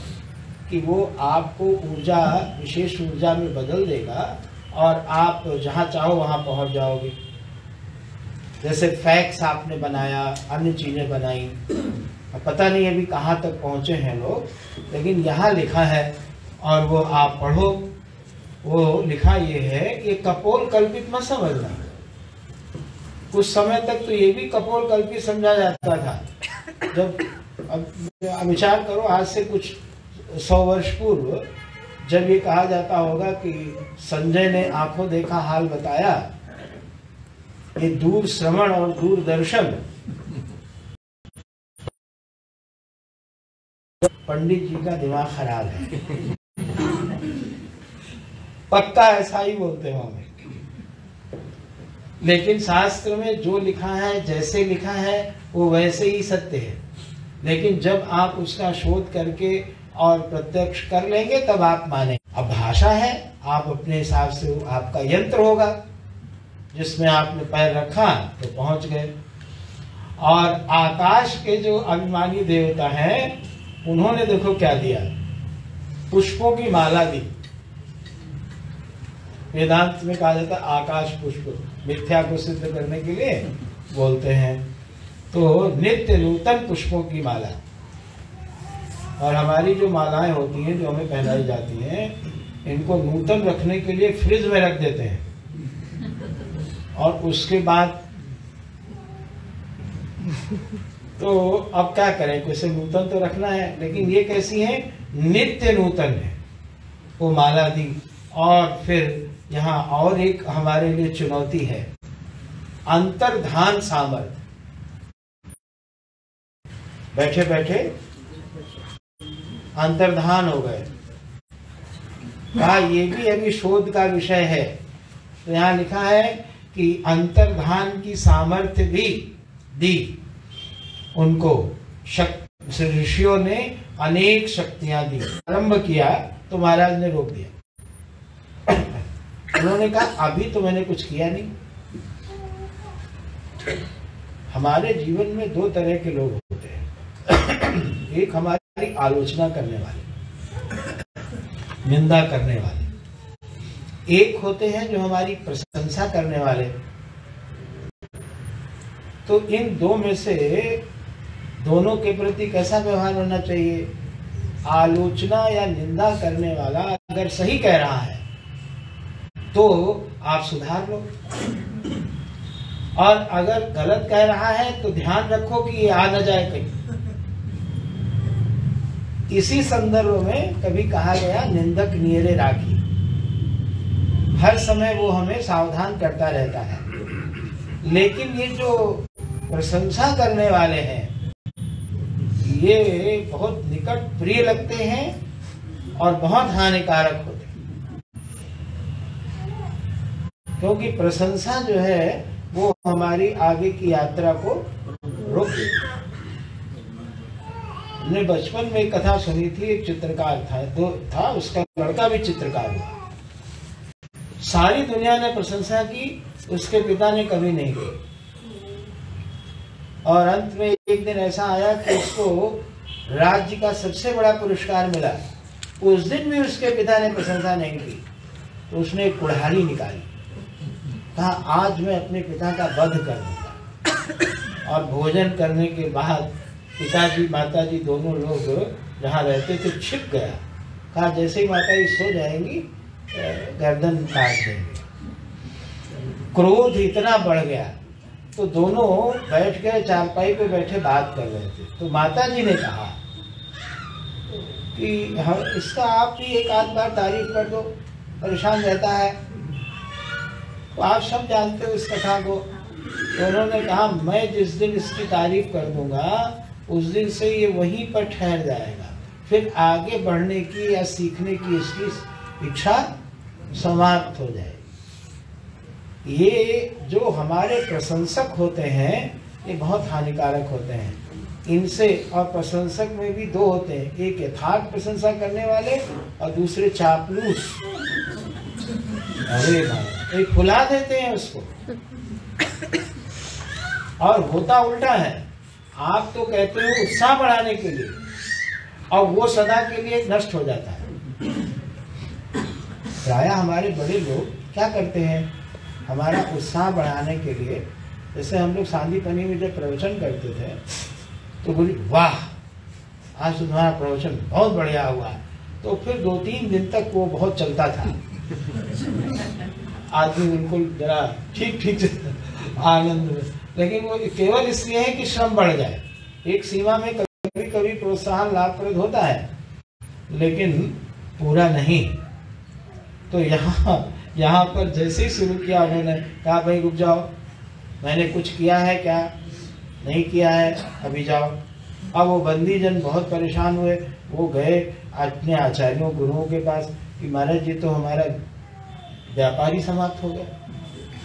कि वो आपको ऊर्जा, विशेष ऊर्जा में बदल देगा और आप जहाँ चाहो वहाँ पहुँच जाओगे। जैसे फैक्स आपने बनाया, अन्य चीज़ें बनाई, अब पता नहीं अभी कहाँ तक पहुँचे हैं लोग, लेकिन यहाँ लिखा है और वो आप पढ़ो। वो लिखा ये है, ये कपोल कल्पित मत समझना। कुछ समय तक तो ये भी कपोल कल्पित समझा जाता था। जब अब विचार करो, आज से कुछ 100 वर्ष पूर्व जब ये कहा जाता होगा कि संजय ने आंखों देखा हाल बताया, ये दूर श्रवण और दूरदर्शन पंडित जी का दिमाग खराब है। पक्का ऐसा ही बोलते होंगे। लेकिन शास्त्र में जो लिखा है, जैसे लिखा है वो वैसे ही सत्य है। लेकिन जब आप उसका शोध करके और प्रत्यक्ष कर लेंगे तब आप माने। अब भाषा है, आप अपने हिसाब से, आपका यंत्र होगा जिसमें आपने पैर रखा तो पहुंच गए। और आकाश के जो अभिमानी देवता हैं उन्होंने देखो क्या दिया, पुष्पों की माला दी। वेदांत में कहा जाता है आकाश पुष्प, मिथ्या को सिद्ध करने के लिए बोलते हैं। तो नित्य नूतन पुष्पों की माला। और हमारी जो मालाएं होती हैं जो हमें पहनाई जाती हैं, इनको नूतन रखने के लिए फ्रिज में रख देते हैं और उसके बाद तो अब क्या करें, कैसे नूतन तो रखना है, लेकिन ये कैसी है, नित्य नूतन है। वो माला दी। और फिर यहाँ और एक हमारे लिए चुनौती है, अंतर्धान सामर्थ्य। बैठे बैठे अंतर्धान हो गए। कहा ये भी अभी शोध का विषय है। तो यहाँ लिखा है कि अंतर्धान की सामर्थ्य भी दी उनको। ऋषियों ने अनेक शक्तियां दी। आरंभ किया तो महाराज ने रोक दिया। उन्होंने कहा अभी तो मैंने कुछ किया नहीं। हमारे जीवन में दो तरह के लोग होते हैं। एक हमारी आलोचना करने वाले, निंदा करने वाले। एक होते हैं जो हमारी प्रशंसा करने वाले। तो इन दो में से दोनों के प्रति कैसा व्यवहार होना चाहिए? आलोचना या निंदा करने वाला अगर सही कह रहा है तो आप सुधार लो, और अगर गलत कह रहा है तो ध्यान रखो कि ये आ न जाए कहीं। इसी संदर्भ में कभी कहा गया, निंदक नियरे राखी। हर समय वो हमें सावधान करता रहता है। लेकिन ये जो प्रशंसा करने वाले हैं, ये बहुत निकट प्रिय लगते हैं और बहुत हानिकारक होते हैं, क्योंकि प्रशंसा जो है वो हमारी आगे की यात्रा को रोक देती है। हमने बचपन में एक कथा सुनी थी, एक चित्रकार था, उसका लड़का भी चित्रकार हुआ। सारी दुनिया ने प्रशंसा की, उसके पिता ने कभी नहीं की। और अंत में एक दिन ऐसा आया कि उसको राज्य का सबसे बड़ा पुरस्कार मिला। उस दिन भी उसके पिता ने प्रशंसा नहीं की, तो उसने एक कुल्हाड़ी निकाली, कहा आज मैं अपने पिता का वध कर दूंगा। और भोजन करने के बाद पिताजी माताजी दोनों लोग जहाँ रहते थे छिप गया। कहा जैसे ही माताजी सो जाएंगी गर्दन काट देंगे। क्रोध इतना बढ़ गया तो दोनों बैठ गए, चारपाई पे बैठे बात कर रहे थे। तो माताजी ने कहा कि हम इसका आप भी एक आध बार तारीफ कर दो, परेशान रहता है। तो आप सब जानते हो इस कथा को। तो उन्होंने कहा मैं जिस दिन इसकी तारीफ कर दूंगा उस दिन से ये वहीं पर ठहर जाएगा, फिर आगे बढ़ने की या सीखने की इसकी इच्छा समाप्त हो जाएगी। ये जो हमारे प्रशंसक होते हैं ये बहुत हानिकारक होते हैं। इनसे, और प्रशंसक में भी दो होते हैं, एक यथार्थ प्रशंसा करने वाले और दूसरे चापलूस। अरे भाई, एक फुला देते हैं उसको। और होता उल्टा है, आप तो कहते हो उत्साह बढ़ाने के लिए और वो सदा के लिए नष्ट हो जाता है। प्रायः हमारे बड़े लोग क्या करते हैं, हमारा उत्साह बढ़ाने के लिए, जैसे हम लोग सांदीपनी में जब प्रवचन करते थे तो बोली वाह आज तुम्हारा प्रवचन बहुत बढ़िया हुआ, तो फिर 2-3 दिन तक वो बहुत चलता था। आदमी बिल्कुल जरा ठीक से आनंद में, लेकिन वो केवल इसलिए है कि श्रम बढ़ जाए। एक सीमा में कभी कभी प्रोत्साहन लाभप्रद होता है, लेकिन पूरा नहीं। तो यहाँ पर जैसे ही शुरू किया उन्होंने कहा भाई रुक जाओ, मैंने कुछ किया है क्या, नहीं किया है, अभी जाओ। अब वो बंदी जन बहुत परेशान हुए, वो गए अपने आचार्यों गुरुओं के पास कि महाराज जी तो हमारा व्यापार ही समाप्त हो गया,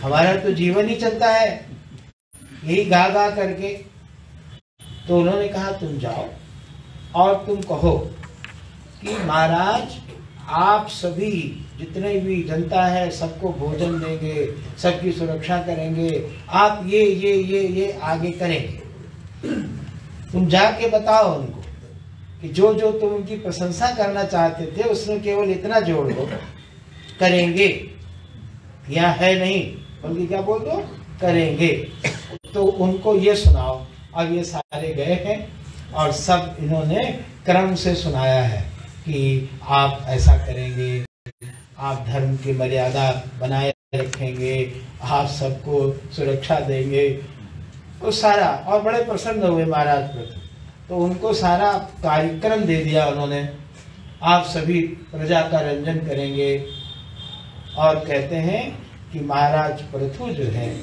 हमारा तो जीवन ही चलता है यही गा गा करके। तो उन्होंने कहा तुम जाओ और तुम कहो कि महाराज आप सभी जितने भी जनता है सबको भोजन देंगे, सबकी सुरक्षा करेंगे, आप ये आगे करेंगे। तुम जाके बताओ उनको कि जो जो तुम उनकी प्रशंसा करना चाहते थे उसमें केवल इतना जोड़ दो, करेंगे, या है नहीं बल्कि क्या बोल दो, करेंगे। तो उनको ये सुनाओ। अब ये सारे गए हैं और सब इन्होंने क्रम से सुनाया है कि आप ऐसा करेंगे, आप धर्म की मर्यादा बनाए रखेंगे, आप सबको सुरक्षा देंगे, वो सारा। और बड़े प्रसन्न हुए महाराज प्रथम, तो उनको सारा कार्यक्रम दे दिया उन्होंने, आप सभी प्रजा का रंजन करेंगे। और कहते हैं कि महाराज पृथु जो है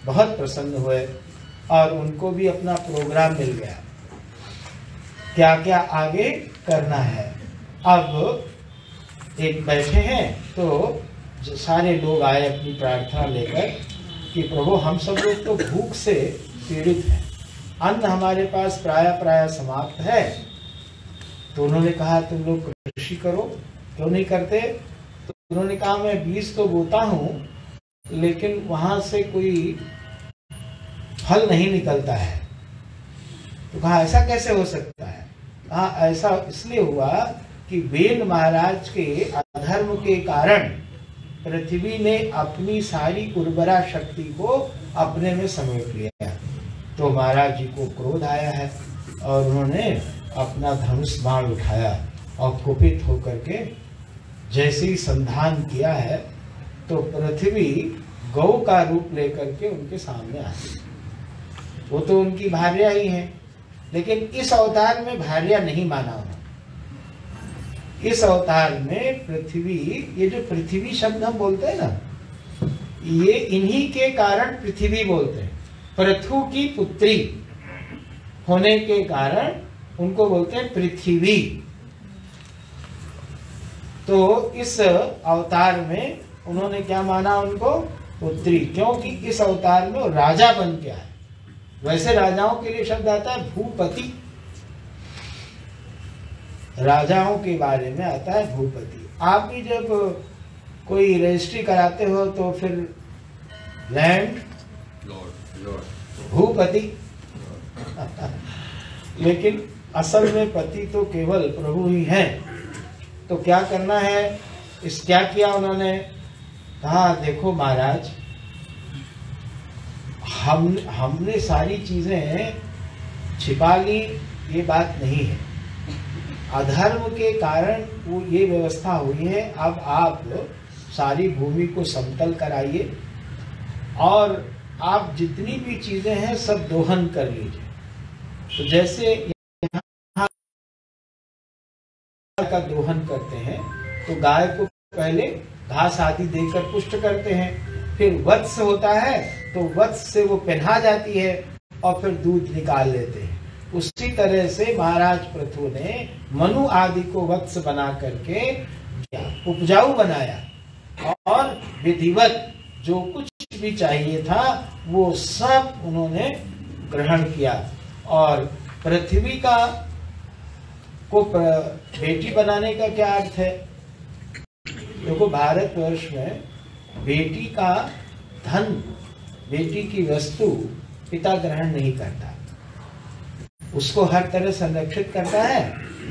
बहुत प्रसन्न हुए और उनको भी अपना प्रोग्राम मिल गया, क्या क्या आगे करना है। अब एक बैठे हैं तो सारे लोग आए अपनी प्रार्थना लेकर कि प्रभु हम सब लोग तो भूख से पीड़ित हैं, अन्न हमारे पास प्राय समाप्त है। तो उन्होंने कहा तुम लोग कृषि करो, क्यों नहीं करते। तो उन्होंने कहा मैं बीज तो बोता हूँ लेकिन वहां से कोई फल नहीं निकलता है। तो कहा ऐसा कैसे हो सकता है। कहा ऐसा इसलिए हुआ कि वेद महाराज के अधर्म के कारण पृथ्वी ने अपनी सारी उर्वरा शक्ति को अपने में समेट लिया। तो महाराज जी को क्रोध आया है और उन्होंने अपना धनुष बाण उठाया और कुपित होकर के जैसे ही संधान किया है तो पृथ्वी गौ का रूप लेकर के उनके सामने आई। वो तो उनकी भार्या ही है, लेकिन इस अवतार में भार्या नहीं माना उन्होंने। इस अवतार में पृथ्वी, ये जो पृथ्वी शब्द हम बोलते हैं ना, ये इन्हीं के कारण पृथ्वी बोलते हैं। पृथु की पुत्री होने के कारण उनको बोलते हैं पृथ्वी। तो इस अवतार में उन्होंने क्या माना उनको? पुत्री, क्योंकि इस अवतार में वो राजा बन के आए। वैसे राजाओं के लिए शब्द आता है भूपति, राजाओं के बारे में आता है भूपति। आप भी जब कोई रजिस्ट्री कराते हो तो फिर लैंड भूपति लेकिन असल में पति तो केवल प्रभु ही हैं। तो क्या करना है? क्या किया उन्होंने? कहा देखो महाराज, हमने सारी चीजें छिपा ली, ये बात नहीं है। अधर्म के कारण वो ये व्यवस्था हुई है। अब आप सारी भूमि को समतल कराइए और आप जितनी भी चीजें हैं सब दोहन कर लीजिए। तो जैसे यहाँ का दोहन करते हैं तो गाय को पहले घास आदि देकर पुष्ट करते हैं, फिर वत्स होता है तो वत्स से वो पहना जाती है और फिर दूध निकाल लेते हैं। उसी तरह से महाराज पृथु ने मनु आदि को वत्स बना करके उपजाऊ बनाया और विधिवत जो कुछ भी चाहिए था वो सब उन्होंने ग्रहण किया। और पृथ्वी का को बेटी बनाने का क्या अर्थ है? देखो, भारतवर्ष में बेटी का धन, बेटी की वस्तु पिता ग्रहण नहीं करता। उसको हर तरह संरक्षित करता है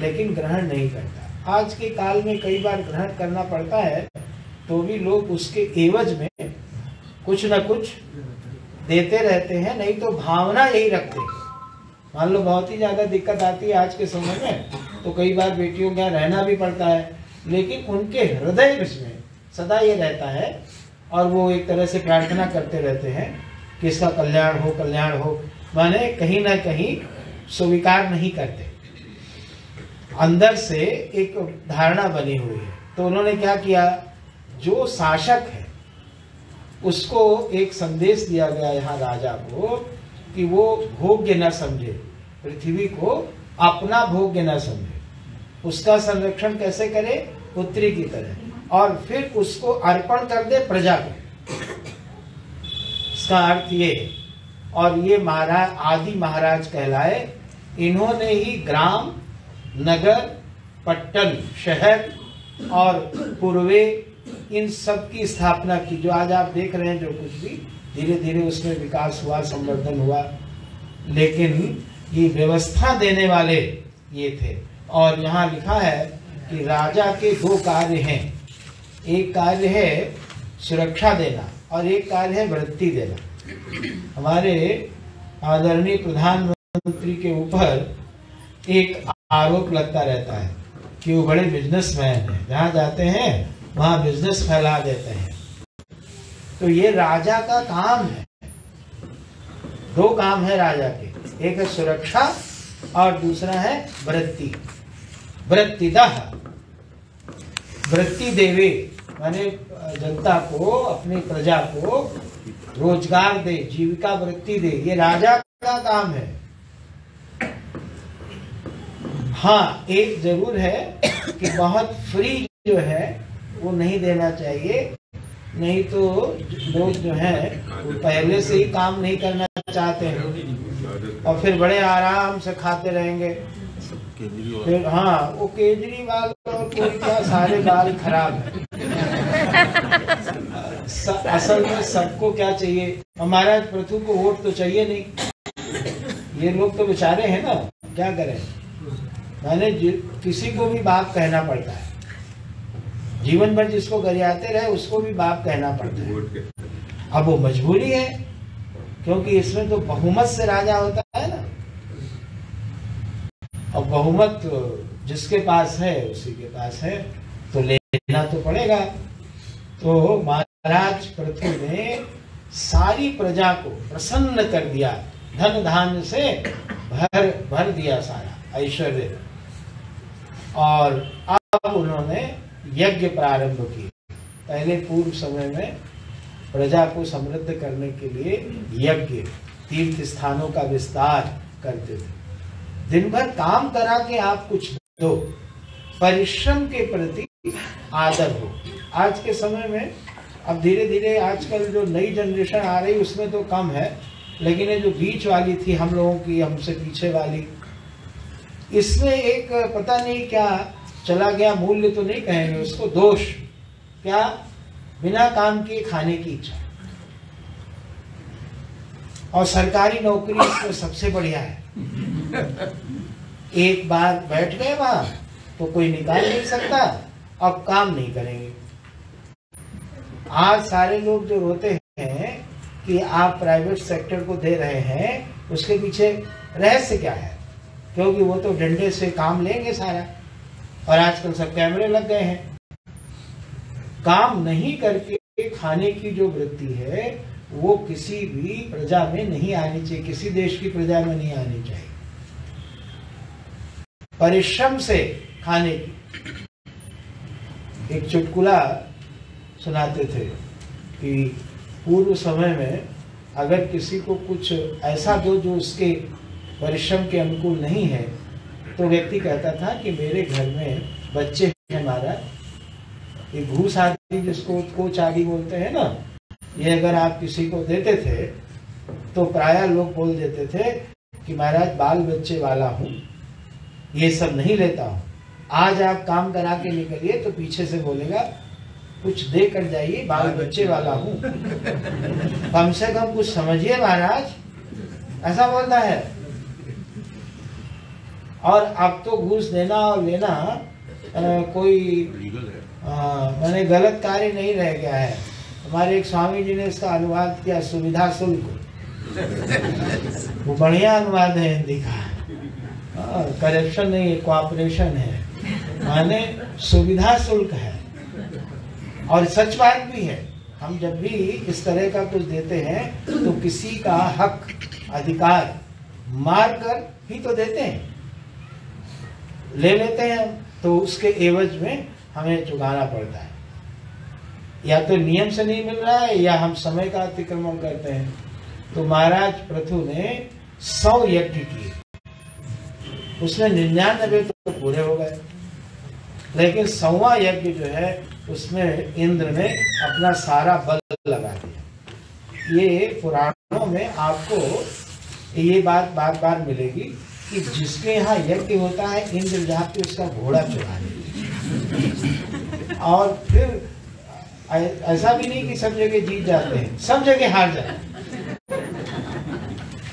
लेकिन ग्रहण नहीं करता। आज के काल में कई बार ग्रहण करना पड़ता है तो भी लोग उसके एवज में कुछ न कुछ देते रहते हैं, नहीं तो भावना यही रखते हैं। मान लो बहुत ही ज्यादा दिक्कत आती है आज के समय में तो कई बार बेटियों के यहाँ रहना भी पड़ता है, लेकिन उनके हृदय में सदा ये रहता है और वो एक तरह से प्रार्थना करते रहते हैं कि इसका कल्याण हो, कल्याण हो। माने कहीं ना कहीं स्वीकार नहीं करते, अंदर से एक धारणा बनी हुई है। तो उन्होंने क्या किया, जो शासक है उसको एक संदेश दिया गया यहाँ राजा को कि वो भोग्य न समझे, पृथ्वी को अपना भोग्य न समझे, उसका संरक्षण कैसे करे? पुत्री की तरह, और फिर उसको अर्पण कर दे प्रजा को। इसका अर्थ ये, और ये महाराज आदि महाराज कहलाए। इन्होंने ही ग्राम, नगर, पट्टन, शहर और पूर्वे, इन सब की स्थापना की। जो आज आप देख रहे हैं, जो कुछ भी धीरे धीरे उसमें विकास हुआ, संवर्धन हुआ, लेकिन ये व्यवस्था देने वाले ये थे। और यहाँ लिखा है कि राजा के दो कार्य हैं, एक कार्य है सुरक्षा देना और एक कार्य है वृत्ति देना। हमारे आदरणीय प्रधानमंत्री के ऊपर एक आरोप लगता रहता है कि वो बड़े बिजनेसमैन हैं, जहाँ जाते हैं वहाँ बिजनेस फैला देते हैं। तो ये राजा का काम है, दो काम है राजा के, एक है सुरक्षा और दूसरा है वृत्ति। वृत्तिदः, वृत्ति देवे माने जनता को, अपनी प्रजा को रोजगार दे, जीविका वृत्ति दे, ये राजा का काम है। हाँ, एक जरूर है कि बहुत फ्री जो है वो नहीं देना चाहिए, नहीं तो लोग जो हैं वो पहले से ही काम नहीं करना चाहते हैं और फिर बड़े आराम से खाते रहेंगे। फिर हाँ, वो केजरीवाल और कोई क्या, सारे बाल खराब है। असल में सबको क्या चाहिए? हमारा पृथु को वोट तो चाहिए नहीं। ये लोग तो बेचारे हैं ना, क्या करें? मैंने किसी को भी बाप कहना पड़ता है, जीवन भर जिसको गरियाते रहे उसको भी बाप कहना पड़ता है। अब वो मजबूरी है, क्योंकि इसमें तो बहुमत से राजा होता है ना। अब बहुमत जिसके पास है उसी के पास है, तो लेना तो पड़ेगा। तो महाराज पृथु ने सारी प्रजा को प्रसन्न कर दिया, धन धान्य से भर दिया सारा ऐश्वर्य। और अब उन्होंने यज्ञ प्रारंभ किए। पहले पूर्व समय में प्रजा को समृद्ध करने के लिए यज्ञ, तीर्थ स्थानों का विस्तार करते थे। दिन भर काम करा के आप कुछ दो, परिश्रम के प्रति आदर हो। आज के समय में अब धीरे धीरे आजकल जो नई जनरेशन आ रही उसमें तो कम है, लेकिन ये जो बीच वाली थी हम लोगों की, हमसे पीछे वाली, इसमें एक पता नहीं क्या चला गया, मूल्य तो नहीं कहेंगे उसको, दोष क्या, बिना काम किए खाने की इच्छा। और सरकारी नौकरी इसमें सबसे बढ़िया है। एक बार बैठ गए वहां तो कोई निकाल नहीं सकता, अब काम नहीं करेंगे। आज सारे लोग जो रोते हैं कि आप प्राइवेट सेक्टर को दे रहे हैं, उसके पीछे रहस्य क्या है? क्योंकि वो तो डंडे से काम लेंगे सारा, और आजकल सब कैमरे लग गए हैं। काम नहीं करके खाने की जो वृत्ति है वो किसी भी प्रजा में नहीं आनी चाहिए, किसी देश की प्रजा में नहीं आनी चाहिए। परिश्रम से खाने की। एक चुटकुला सुनाते थे कि पूर्व समय में अगर किसी को कुछ ऐसा दो जो उसके परिश्रम के अनुकूल नहीं है, तो व्यक्ति कहता था कि मेरे घर में बच्चे हैं हमारा, ये घूस आदि जिसको कोच आदि बोलते हैं ना, ये अगर आप किसी को देते थे तो प्रायः लोग बोल देते थे कि महाराज बाल बच्चे वाला हूँ, ये सब नहीं लेता हूँ। आज आप काम करा के निकलिए तो पीछे से बोलेगा कुछ दे कर जाइए, बाल बच्चे वाला हूँ, कम से कम कुछ समझिए महाराज, ऐसा बोलता है। और अब तो घूस देना और लेना कोई मैंने गलत कार्य नहीं रह गया है। हमारे एक स्वामी जी ने इसका अनुवाद किया, सुविधा शुल्क, वो बढ़िया अनुवाद है हिंदी का। करप्शन नहीं है, कोऑपरेशन है, माने सुविधा शुल्क है। और सच बात भी है, हम जब भी इस तरह का कुछ देते हैं तो किसी का हक अधिकार मार कर ही तो देते हैं, ले लेते हैं, तो उसके एवज में हमें चुकाना पड़ता है। या तो नियम से नहीं मिल रहा है या हम समय का अतिक्रमण करते हैं। तो महाराज पृथु ने 100 यज्ञ किए, उसमें 99 तो पूरे हो गए, लेकिन 100वां यज्ञ जो है उसमें इंद्र ने अपना सारा बल लगा दिया। ये पुराणों में आपको ये बात बार बार मिलेगी कि जिसके यहाँ यज्ञ होता है इंद्र जाके उसका घोड़ा चुरा लेते। और फिर ऐसा भी नहीं कि सब जगह जीत जाते हैं, सब जगह हार जाते हैं।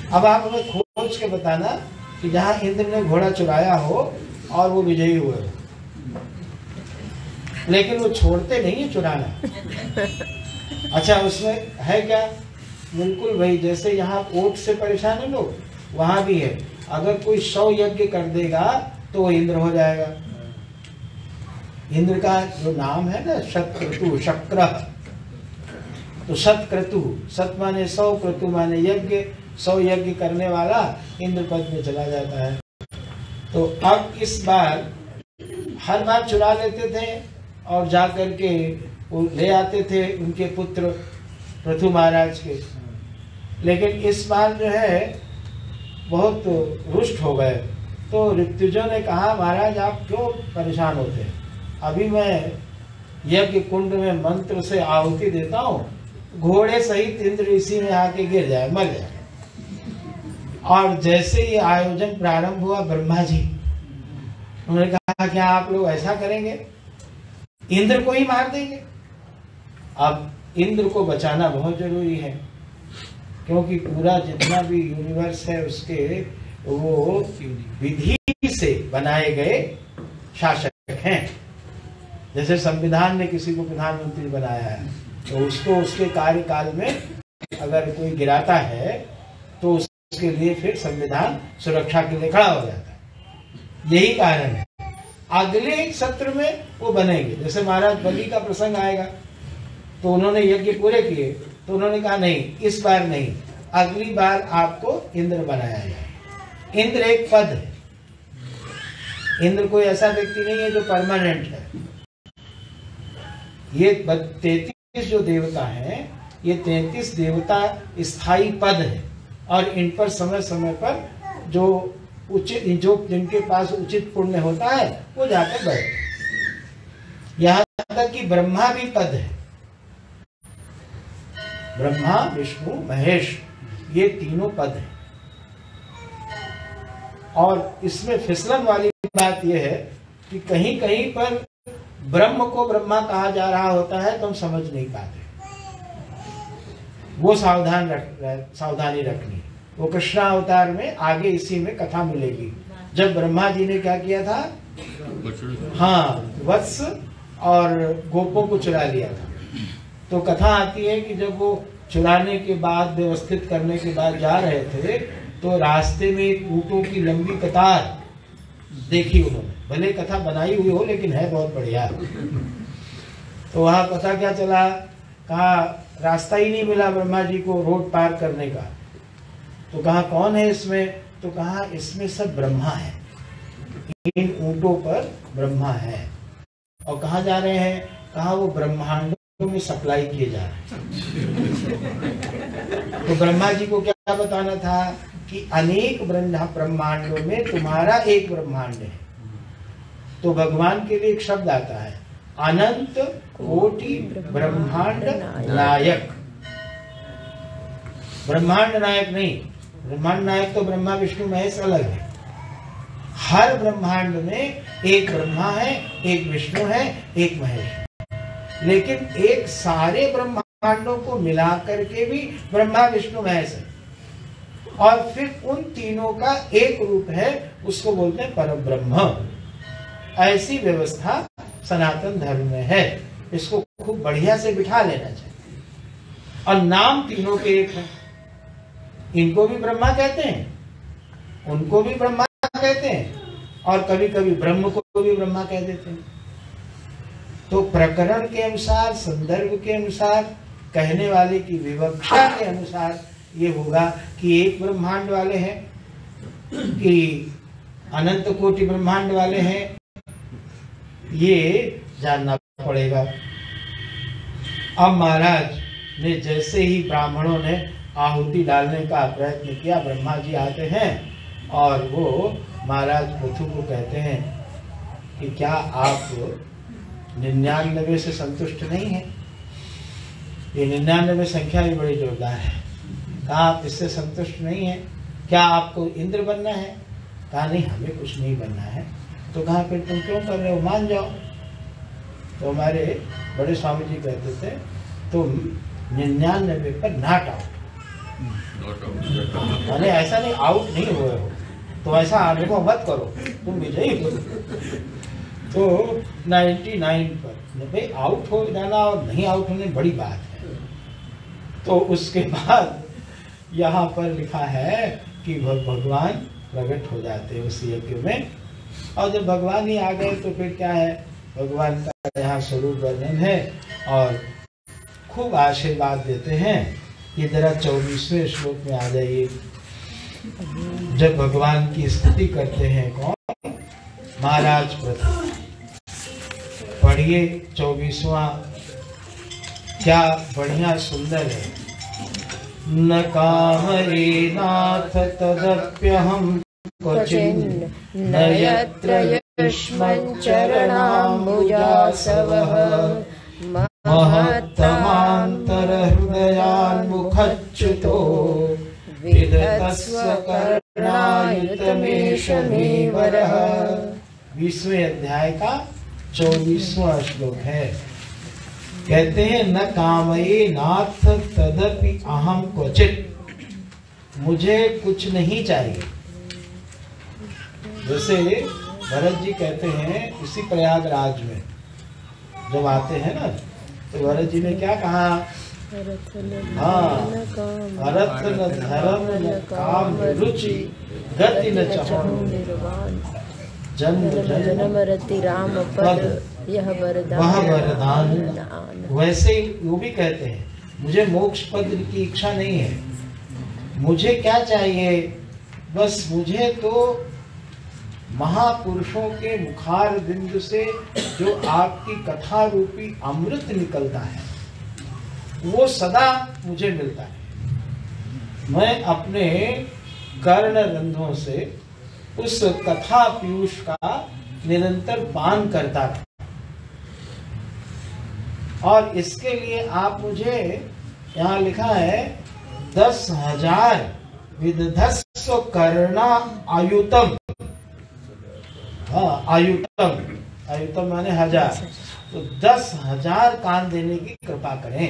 अब आप हमें खोज के बताना कि जहाँ इंद्र ने घोड़ा चुराया हो और वो विजयी हुए हो, लेकिन वो छोड़ते नहीं है चुराना। अच्छा, उसमें है क्या? बिल्कुल वही, जैसे यहाँ ओट से परेशान है लोग, वहां भी है। अगर कोई 100 यज्ञ कर देगा तो वो इंद्र हो जाएगा। इंद्र का जो नाम है ना, शतक्रतु, शक्र, तो शतक्रतु, सत माने 100, क्रतु माने यज्ञ, 100 यज्ञ करने वाला इंद्र पद में चला जाता है। तो अब इस बार हर बार चुरा लेते थे और जा करके वो ले आते थे उनके पुत्र पृथु महाराज के। लेकिन इस बार जो है बहुत रुष्ट हो गए। तो ऋत्विजों ने कहा, महाराज आप क्यों परेशान होते हैं? अभी मैं यज्ञ कुंड में मंत्र से आहुति देता हूँ, घोड़े सहित इंद्र इसी में आके गिर जाए, मर जाए। और जैसे ये आयोजन प्रारंभ हुआ, ब्रह्मा जी उन्होंने कहा, क्या आप लोग ऐसा करेंगे? इंद्र को ही मार देंगे? अब इंद्र को बचाना बहुत जरूरी है, क्योंकि पूरा जितना भी यूनिवर्स है उसके वो विधि से बनाए गए शासक हैं। जैसे संविधान ने किसी को प्रधानमंत्री बनाया है, तो उसको उसके कार्यकाल में अगर कोई गिराता है तो उसके लिए फिर संविधान सुरक्षा के लिए खड़ा हो जाता है। यही कारण है। अगले सत्र में वो बनेंगे। जैसे महाराज बलि का प्रसंग आएगा तो उन्होंने यज्ञ पूरे किए, तो उन्होंने कहा नहीं, इस बार नहीं, अगली बार आपको इंद्र बनाया जाए। इंद्र एक पद है, इंद्र कोई ऐसा व्यक्ति नहीं है जो परमानेंट है। ये 33 जो देवता हैं, ये 33 देवता स्थायी पद है और इन पर समय समय पर जो उचित, जो जिनके पास उचित पुण्य होता है वो जाकर बैठते। यहाँ तक कि ब्रह्मा भी पद है। ब्रह्मा, विष्णु, महेश, ये तीनों पद हैं। और इसमें फिसलन वाली बात यह है कि कहीं कहीं पर ब्रह्म को ब्रह्मा कहा जा रहा होता है तो हम समझ नहीं पाते। वो सावधानी रखनी। वो कृष्णा अवतार में आगे इसी में कथा मिलेगी। जब ब्रह्मा जी ने क्या किया था, हाँ, वत्स और गोपों को चुरा लिया था, तो कथा आती है कि जब वो चुराने के बाद, व्यवस्थित करने के बाद जा रहे थे तो रास्ते में एक ऊँटों की लंबी कतार देखी उन्होंने। भले कथा बनाई हुई हो लेकिन है बहुत बढ़िया। तो वहां पता क्या चला, कहा रास्ता ही नहीं मिला ब्रह्मा जी को रोड पार करने का। तो कहा कौन है इसमें, तो कहा इसमें सब ब्रह्मा है, इन ऊँटों पर ब्रह्मा है। और कहाँ जा रहे हैं, कहा वो ब्रह्मांडों में सप्लाई किए जा रहे हैं। तो ब्रह्मा जी को क्या बताना था कि अनेक ब्रह्मांडों में तुम्हारा एक ब्रह्मांड है। तो भगवान के लिए एक शब्द आता है, अनंत कोटि ब्रह्मांड नायक। ब्रह्मांड नायक नहीं, ब्रह्मांड नायक तो ब्रह्मा विष्णु महेश अलग है। हर ब्रह्मांड में एक ब्रह्मा है, एक विष्णु है, एक महेश है। लेकिन एक सारे ब्रह्मांडों को मिला करके भी ब्रह्मा विष्णु महेश है। और फिर उन तीनों का एक रूप है, उसको बोलते हैं परब्रह्म। ऐसी व्यवस्था सनातन धर्म में है। इसको खूब बढ़िया से बिठा लेना चाहिए। और नाम तीनों के एक है। इनको भी ब्रह्मा कहते हैं, उनको भी ब्रह्मा कहते हैं, और कभी कभी ब्रह्म को भी ब्रह्मा कह देते हैं। तो प्रकरण के अनुसार, संदर्भ के अनुसार, कहने वाले की विवक्षा के अनुसार ये होगा कि एक ब्रह्मांड वाले हैं, कि अनंत कोटि ब्रह्मांड वाले हैं, ये जानना पड़ेगा। अब महाराज ने जैसे ही ब्राह्मणों ने आहुति डालने का प्रयत्न किया, ब्रह्मा जी आते हैं और वो महाराज पृथु को कहते हैं कि क्या आप 99 से संतुष्ट नहीं है? ये 99 संख्या भी बड़ी जोरदार है। कहा आप इससे संतुष्ट नहीं है? क्या आपको इंद्र बनना है? कहा नहीं, हमें कुछ नहीं बनना है। तो कहा फिर तुम क्यों कर रहे हो, मान जाओ। तो हमारे बड़े स्वामी जी कहते थे तुम 99 पर नॉट आउट, माने ऐसा नहीं आउट नहीं हुए हो, तो ऐसा अनुभव मत करो, तुम विजयी हो। तो 99 पर भाई आउट हो जाना और नहीं आउट होने बड़ी बात है। तो उसके बाद यहाँ पर लिखा है कि भगवान प्रकट हो जाते हैं उस यज्ञ में। और जब भगवान ही आ गए तो फिर क्या है, भगवान का यहाँ स्वरूप वर्णन है और खूब आशीर्वाद देते हैं। ये जरा 24वें श्लोक में आ जाइए। जब भगवान की स्तुति करते हैं कौन, महाराज पृथु। पढ़िए 24वां, क्या बढ़िया सुंदर है। न कामये नाथ तदप्यहं क्वचिन् न यत्र युष्मन् चरणाम्बुजासवः महत्तमान्तरहृदयान्मुखच्युतो विदतस्व कर्णायुतमेष मे वरः। 20वें अध्याय का 24वां श्लोक है। कहते हैं न कामये नाथ तदपि अहम क्वचित, मुझे कुछ नहीं चाहिए। जैसे भरत जी कहते हैं इसी प्रयागराज में जब आते हैं ना, तो भरत जी ने क्या कहा, हाँ, अर्थ न धर्म न काम रुचि गति न चाहूं। जन्म जन्म जन्म रति राम पद यह वरदान वह वरदान। दान। वैसे ही वो भी कहते हैं मुझे मोक्ष पद की इच्छा नहीं है, मुझे क्या चाहिए, बस मुझे तो महापुरुषों के मुखार बिंदु से जो आपकी कथा रूपी अमृत निकलता है वो सदा मुझे मिलता है। मैं अपने कर्ण रंध्रों से उस कथा पीयूष का निरंतर पान करता रहा, और इसके लिए आप मुझे, यहाँ लिखा है 10,000 विदधस्व कर्णा आयुतम। हाँ, आयुतम माने 1000, तो 10,000 कान देने की कृपा करें।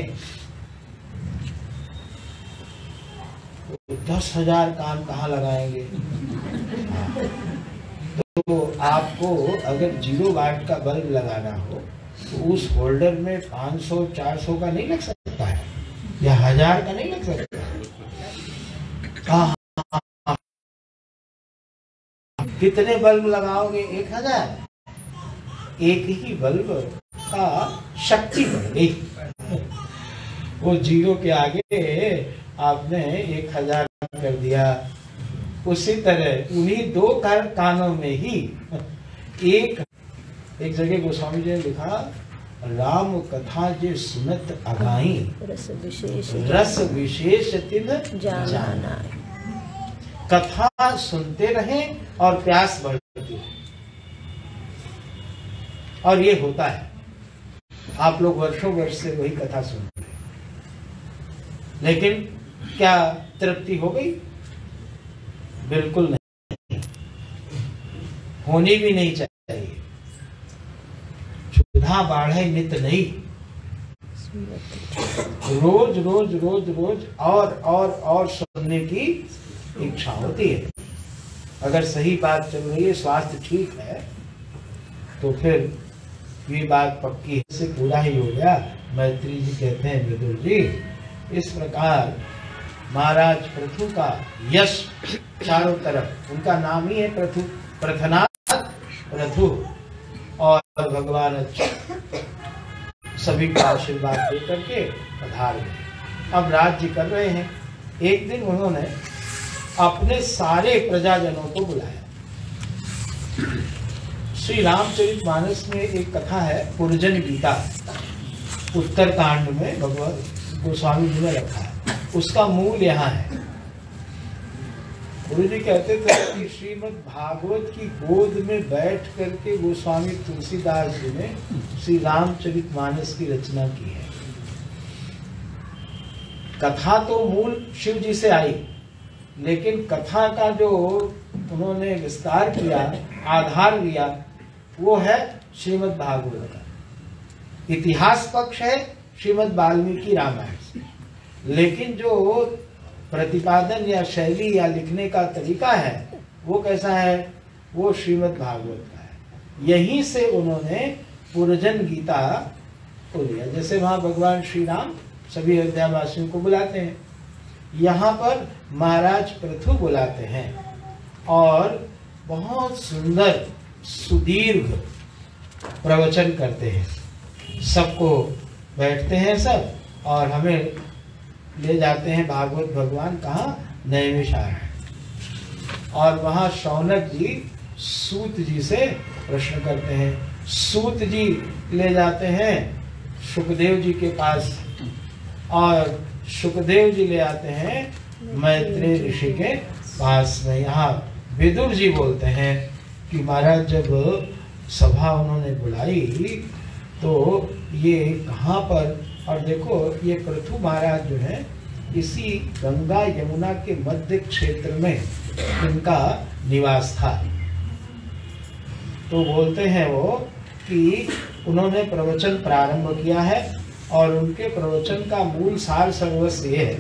तो 10,000 कान कहाँ लगाएंगे? तो आपको अगर 0 वाट का बल्ब लगाना हो तो उस होल्डर में 500-400 का नहीं लग सकता है, या 1000 का नहीं लग सकता। कितने बल्ब लगाओगे? 1000। एक ही बल्ब का शक्ति बढ़ गई। वो 0 के आगे आपने 1000 कर दिया। उसी तरह उन्हीं 2 कानों में ही एक जगह गोस्वामी जी ने लिखा, राम कथा जे सुनत अगाई रस विशेष तिन जाना। कथा सुनते रहें और प्यास बढ़ती है, और ये होता है। आप लोग वर्षों वर्ष से वही कथा सुनते हैं, लेकिन क्या तृप्ति हो गई? बिल्कुल नहीं, होनी भी नहीं चाहिए। क्षुधा बाढ़े नित नहीं, रोज रोज रोज रोज और सुनने की इच्छा होती है। अगर सही बात चल रही है, स्वास्थ्य ठीक है, तो फिर ये बात पक्की है, से पूरा ही हो गया। मैत्री जी कहते हैं, विदुर जी, इस प्रकार महाराज पृथु का यश चारों तरफ, उनका नाम ही है पृथु, प्रथनाथ पृथु, और भगवान सभी का आशीर्वाद दे करके पधार गए। अब राज्य कर रहे हैं। एक दिन उन्होंने अपने सारे प्रजाजनों को बुलाया। श्री रामचरितमानस में एक कथा है, पुरजन गीता, उत्तर कांड में भगवान गोस्वामी जी ने रखा है। उसका मूल यहाँ है। गुरु जी कहते थे कि श्रीमद् भागवत की गोद में बैठ करके गोस्वामी तुलसीदास जी ने श्री रामचरितमानस की रचना की है। कथा तो मूल शिव जी से आई, लेकिन कथा का जो उन्होंने विस्तार किया, आधार लिया, वो है श्रीमद् भागवत का। इतिहास पक्ष है श्रीमद् वाल्मीकि रामायण, लेकिन जो प्रतिपादन या शैली या लिखने का तरीका है वो कैसा है? वो श्रीमद् भागवत का है। यहीं से उन्होंने पुरजन गीता को लिया। जैसे वहां भगवान श्री राम सभी अयोध्या वासियों को बुलाते हैं, यहाँ पर महाराज पृथु बुलाते हैं और बहुत सुंदर सुदीर्घ प्रवचन करते हैं। सबको बैठते हैं सब, और हमें ले जाते हैं भागवत भगवान कहाँ? नैमिषारण्य। और वहाँ शौनक जी सूत जी से प्रश्न करते हैं। सूत जी ले जाते हैं सुखदेव जी के पास, और सुखदेव जी ले आते हैं मैत्रेय ऋषि के पास में। यहाँ विदुर जी बोलते हैं कि महाराज जब सभा उन्होंने बुलाई तो ये कहाँ पर, और देखो ये पृथु महाराज जो है इसी गंगा यमुना के मध्य क्षेत्र में इनका निवास था। तो बोलते हैं वो कि उन्होंने प्रवचन प्रारंभ किया है, और उनके प्रवचन का मूल सार सर्वस्व ये है।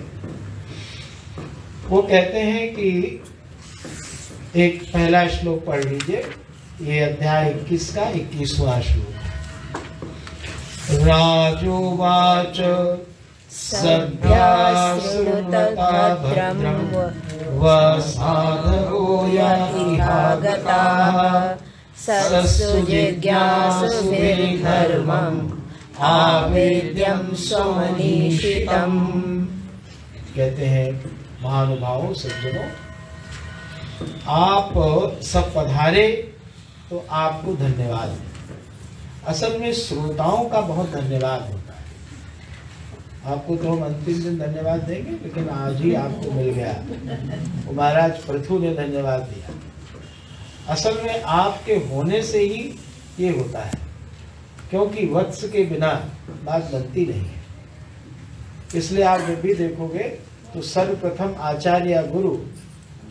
वो कहते हैं कि एक पहला श्लोक पढ़ लीजिए, ये अध्याय 21 का 21वां श्लोक। राजोवाच सभ्याश्रुता भद्रं वसाधवो यातिहागताः सत्सु जिज्ञासुभिर्धर्मम् आवेद्यं स्वमनीषितम्। कहते हैं महानुभावों सज्जनों, आप सब पधारे तो आपको धन्यवाद। असल में श्रोताओं का बहुत धन्यवाद होता है। आपको तो हम अंतिम दिन धन्यवाद देंगे, लेकिन आज ही आपको मिल गया। वो महाराज पृथु ने धन्यवाद दिया। असल में आपके होने से ही ये होता है, क्योंकि वत्स के बिना बात बनती नहीं है। इसलिए आप जब भी देखोगे तो सर्वप्रथम आचार्य या गुरु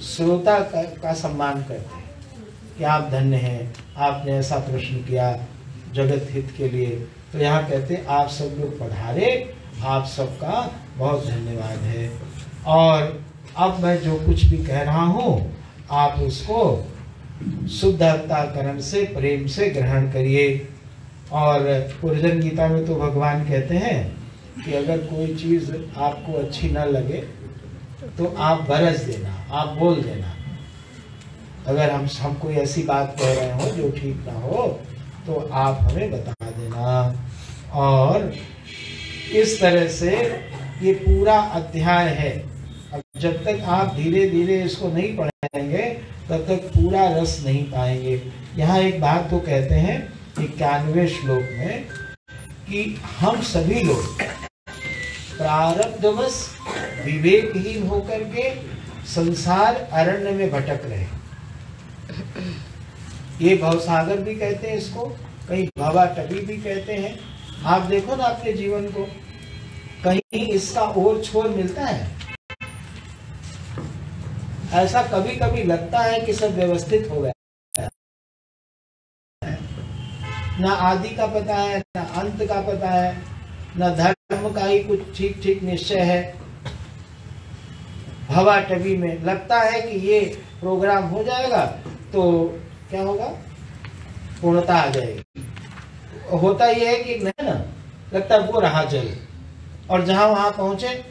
श्रोता का सम्मान करते हैं कि आप धन्य हैं, आपने ऐसा प्रश्न किया जगत हित के लिए। तो यहाँ कहते हैं आप सब लोग पधारे, आप सबका बहुत धन्यवाद है। और अब मैं जो कुछ भी कह रहा हूँ आप उसको शुद्ध अंतःकरण से प्रेम से ग्रहण करिए। और पुरजन गीता में तो भगवान कहते हैं कि अगर कोई चीज़ आपको अच्छी न लगे तो आप बरस देना, आप बोल देना। अगर हम कोई ऐसी बात कह रहे हो जो ठीक ना हो तो आप हमें बता देना। और इस तरह से ये पूरा अध्याय है। अब जब तक आप धीरे धीरे इसको नहीं पढ़ेंगे तब तक पूरा रस नहीं पाएंगे। यहाँ एक बात तो कहते हैं 91वें श्लोक में कि हम सभी लोग प्रारब्धवश विवेकहीन होकर के संसार अरण्य में भटक रहे। ये भवसागर भी कहते हैं इसको, कहीं भवाटवी भी कहते हैं। आप देखो ना अपने जीवन को, कहीं इसका ओर छोर मिलता है? ऐसा कभी कभी लगता है कि सब व्यवस्थित हो गया, ना आदि का पता है, ना अंत का पता है, ना धर्म का ही कुछ ठीक ठीक निश्चय है। भवाटवी में लगता है कि ये प्रोग्राम हो जाएगा तो क्या होगा, पूर्णता आ जाएगी। होता ये है कि नहीं ना, लगता है वो रहा जल, और जहां वहां पहुंचे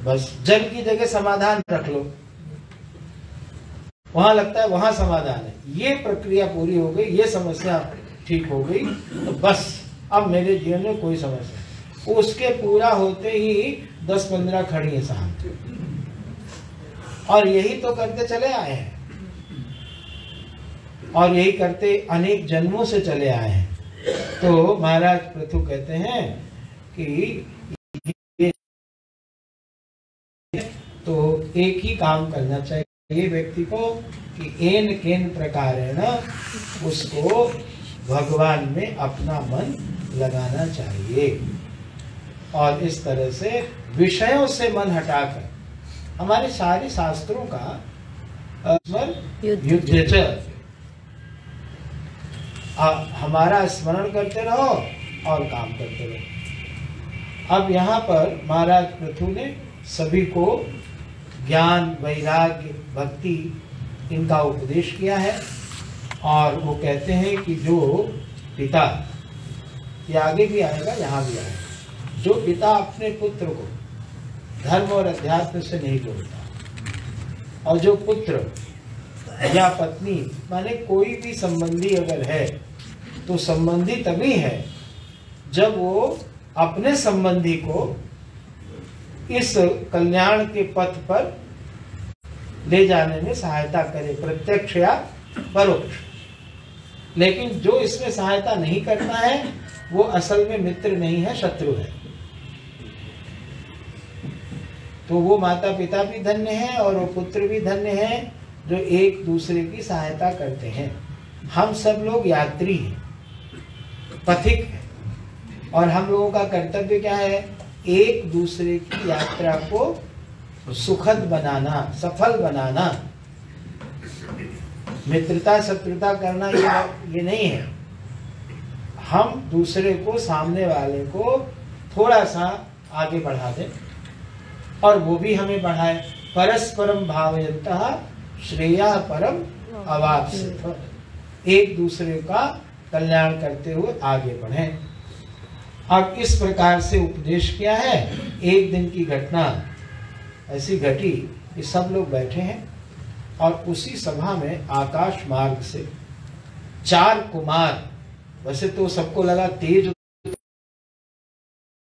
बस जल की जगह समाधान रख लो, वहां लगता है वहां समाधान है। ये प्रक्रिया पूरी हो गई, ये समस्या ठीक हो गई, तो बस अब मेरे जीवन में कोई समस्या नहीं। उसके पूरा होते ही 10-15 खड़ी है साहब। और यही तो करते चले आए हैं, और यही करते अनेक जन्मों से चले आए हैं। तो महाराज पृथु कहते हैं कि तो एक ही काम करना चाहिए व्यक्ति को कि एन केन प्रकारेण उसको भगवान में अपना मन लगाना चाहिए। और इस तरह से विषयों से मन हटाकर, हमारे सारे शास्त्रों का युद्ध हमारा स्मरण करते रहो और काम करते रहो। अब यहाँ पर महाराज पृथु ने सभी को ज्ञान, वैराग्य, भक्ति इनका उपदेश किया है। और वो कहते हैं कि जो पिता, ये आगे भी आएगा यहाँ भी आएगा, जो पिता अपने पुत्र को धर्म और अध्यात्म से नहीं जोड़ता, और जो पुत्र या पत्नी माने कोई भी संबंधी अगर है तो संबंधी तभी है जब वो अपने संबंधी को इस कल्याण के पथ पर ले जाने में सहायता करे, प्रत्यक्ष या परोक्ष। लेकिन जो इसमें सहायता नहीं करता है वो असल में मित्र नहीं है, शत्रु है। तो वो माता पिता भी धन्य हैं और वो पुत्र भी धन्य हैं जो एक दूसरे की सहायता करते हैं। हम सब लोग यात्री हैं, पथिक हैं, और हम लोगों का कर्तव्य क्या है? एक दूसरे की यात्रा को सुखद बनाना, सफल बनाना। मित्रता शत्रुता करना ये नहीं है। हम दूसरे को, सामने वाले को थोड़ा सा आगे बढ़ा दें और वो भी हमें बढ़ाए। परस्परम भावयन्तः श्रेयः परम अवाप्स्यथ। एक दूसरे का कल्याण करते हुए आगे बढ़ें। अब इस प्रकार से उपदेश किया है। एक दिन की घटना ऐसी घटी कि सब लोग बैठे हैं और उसी सभा में आकाश मार्ग से 4 कुमार, वैसे तो सबको लगा तेज,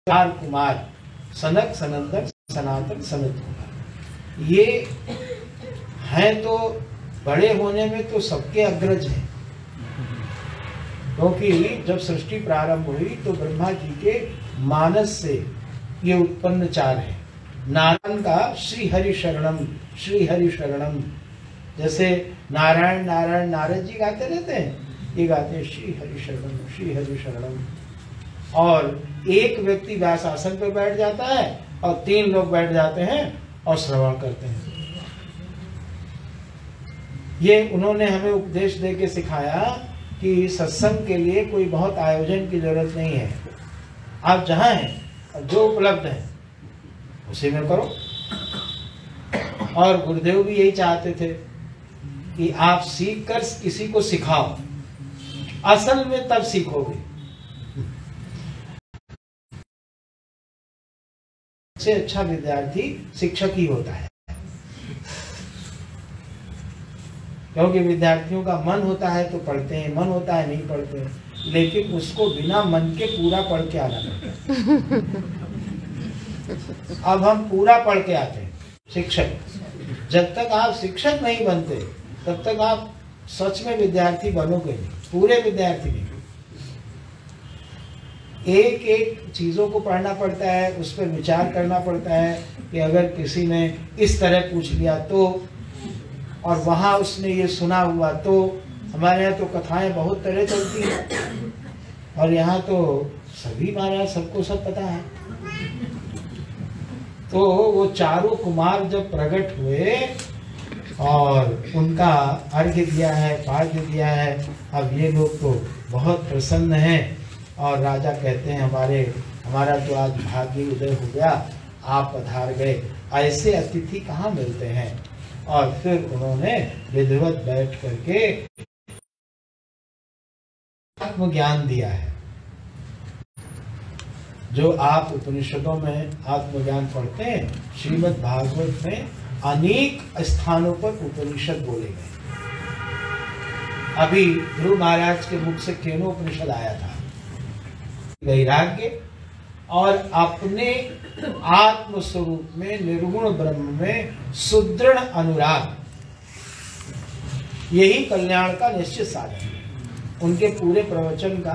4 कुमार सनक, सनंदक, सनातन, सनत कुमार, ये हैं तो बड़े होने में तो सबके अग्रज हैं, क्योंकि जब सृष्टि प्रारंभ हुई तो ब्रह्मा जी के मानस से ये उत्पन्न 4 है। नारायण का श्री हरि शरणम, श्री हरि शरणम, जैसे नारायण नारायण नारद जी गाते रहते हैं, ये गाते हैं श्री हरि शरणम, श्री हरि शरणम। और एक व्यक्ति व्यास आसन पर बैठ जाता है और 3 लोग बैठ जाते हैं और श्रवण करते हैं। ये उन्होंने हमें उपदेश दे के सिखाया कि सत्संग के लिए कोई बहुत आयोजन की जरूरत नहीं है, आप जहां हैं और जो उपलब्ध है उसी में करो। और गुरुदेव भी यही चाहते थे कि आप सीख कर किसी को सिखाओ, असल में तब सीखोगे। सबसे अच्छा विद्यार्थी शिक्षक ही होता है, क्योंकि विद्यार्थियों का मन होता है तो पढ़ते हैं, मन होता है नहीं पढ़ते हैं, लेकिन उसको बिना मन के पूरा पढ़ के आना पड़ता है। अब हम पूरा पढ़ के आते हैं शिक्षक। जब तक आप शिक्षक नहीं बनते तब तक आप सच में विद्यार्थी बनोगे नहीं, पूरे विद्यार्थी नहीं। एक एक चीजों को पढ़ना पड़ता है, उस पर विचार करना पड़ता है कि अगर किसी ने इस तरह पूछ लिया तो, और वहां उसने ये सुना हुआ तो। हमारे यहाँ तो कथाएं बहुत तरह चलती हैं, और यहाँ तो सभी महाराज सबको सब पता है। तो वो 4 कुमार जब प्रकट हुए और उनका अर्घ्य दिया है, पाद्य दिया है, अब ये लोग तो बहुत प्रसन्न हैं। और राजा कहते हैं हमारा तो आज भाग्य उदय हो गया, आप पधार गए, ऐसे अतिथि कहाँ मिलते हैं। और फिर उन्होंने विधिवत बैठ करके आत्मज्ञान दिया है। जो आप उपनिषदों में आत्मज्ञान पढ़ते हैं, श्रीमद् भागवत में अनेक स्थानों पर उपनिषद बोले गए। अभी ध्रुव महाराज के मुख से केनोपनिषद आया था, वैराग्य और अपने आत्म स्वरूप में निर्गुण ब्रह्म में सुदृढ़ अनुराग, यही कल्याण का निश्चित साधन है। उनके पूरे प्रवचन का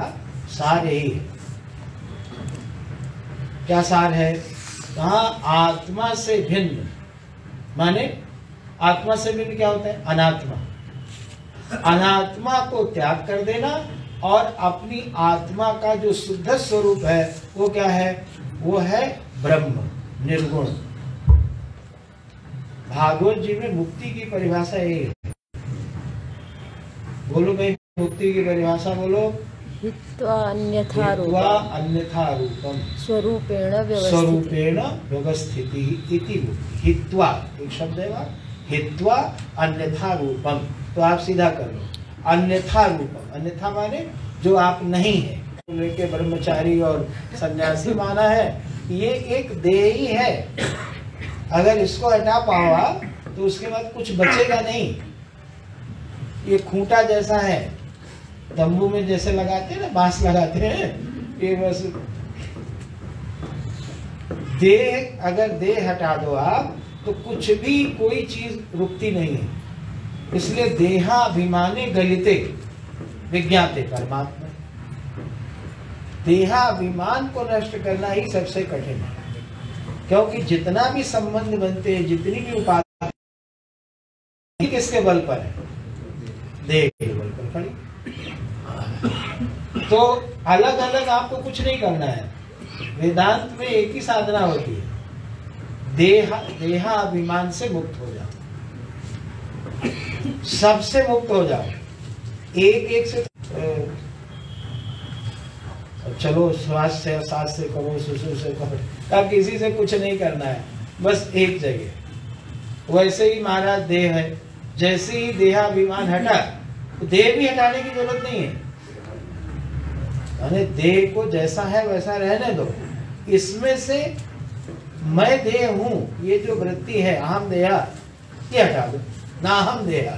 सार यही है। क्या सार है? कहा आत्मा से भिन्न, माने आत्मा से भिन्न क्या होता है? अनात्मा। अनात्मा को त्याग कर देना और अपनी आत्मा का जो शुद्ध स्वरूप है वो क्या है? वो है ब्रह्म, निर्गुण। भागवत जी में मुक्ति की परिभाषा यही है। बोलो भाई, मुक्ति की परिभाषा बोलो। हित्वा अन्यथा रूपम स्वरूपेण व्यवस्थिति इति मुक्ति। हित्वा एक शब्द है, हित्वा अन्यथा रूपम। तो आप सीधा कर लो, अन्यथा रूपम। अन्यथा माने जो आप नहीं है। लेके ब्रह्मचारी और सन्यासी माना है, ये एक देह ही है। अगर इसको हटा पाओ तो उसके बाद कुछ बचेगा नहीं। ये खूंटा जैसा है, तंबू में जैसे लगाते हैं ना, बांस लगाते हैं, ये बस देह। अगर देह हटा दो आप तो कुछ भी, कोई चीज रुकती नहीं है। इसलिए देहाभिमाने गलिते विज्ञाते परमात्मा। देहाभिमान को नष्ट करना ही सबसे कठिन है, क्योंकि जितना भी संबंध बनते हैं, जितनी भी उपाधि किसके बल पर है? देह के बल पर खड़ी। तो अलग अलग आपको कुछ नहीं करना है। वेदांत में एक ही साधना होती है, देहाभिमान से मुक्त हो जाओ, सबसे मुक्त हो जाओ। एक एक से चलो, श्वास से सांस से करो, सुसु से करो, अब किसी से कुछ नहीं करना है, बस एक जगह। वैसे ही महाराज देह है, जैसे ही देहाभिमान हटा तो देह भी हटाने की जरूरत नहीं है। देह को जैसा है वैसा रहने दो। इसमें से मैं देह हूं, ये जो वृत्ति है अहम देहा, ये हटा दो। ना हम देहा,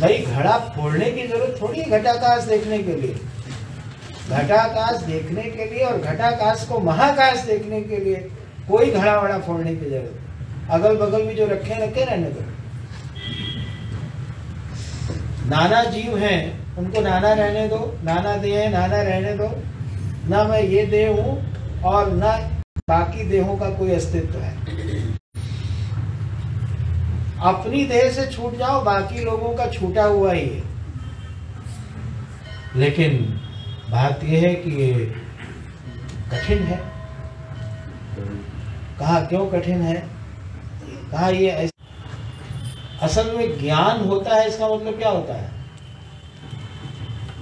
भाई घड़ा फोड़ने की जरूरत थोड़ी है घटाकाश देखने के लिए। घटाकाश देखने के लिए और घटाकाश को महाकाश देखने के लिए कोई घड़ा वड़ा फोड़ने की जरूरत। अगल बगल भी जो रखे रहने दो। नाना जीव हैं, उनको नाना रहने दो, नाना देह है नाना रहने दो। ना मैं ये देह हूं और ना बाकी देहों का कोई अस्तित्व है। अपनी देह से छूट जाओ, बाकी लोगों का छूटा हुआ ही है। लेकिन बात यह है कि ये कठिन है। कहा क्यों कठिन है? कहा ये असल में ज्ञान होता है, इसका मतलब क्या होता है?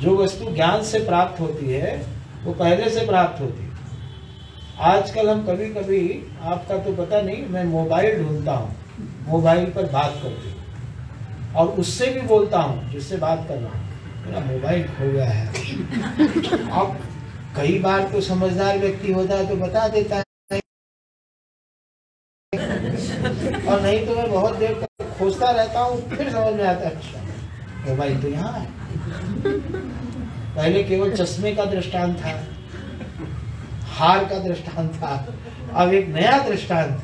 जो वस्तु ज्ञान से प्राप्त होती है वो पहले से प्राप्त होती है। आजकल हम कभी कभी, आपका तो पता नहीं, मैं मोबाइल ढूंढता हूँ, मोबाइल पर बात करती हूँ और उससे भी बोलता हूँ जिससे बात कर रहा हूँ, मेरा मोबाइल खो गया है। अब कई बार तो समझदार व्यक्ति होता है तो बता देता है, और नहीं तो मैं बहुत देर तक खोजता रहता हूँ, फिर समझ में आता है अच्छा मोबाइल तो यहाँ है। पहले केवल चश्मे का दृष्टांत था, हार का दृष्टांत था, अब एक नया दृष्टांत।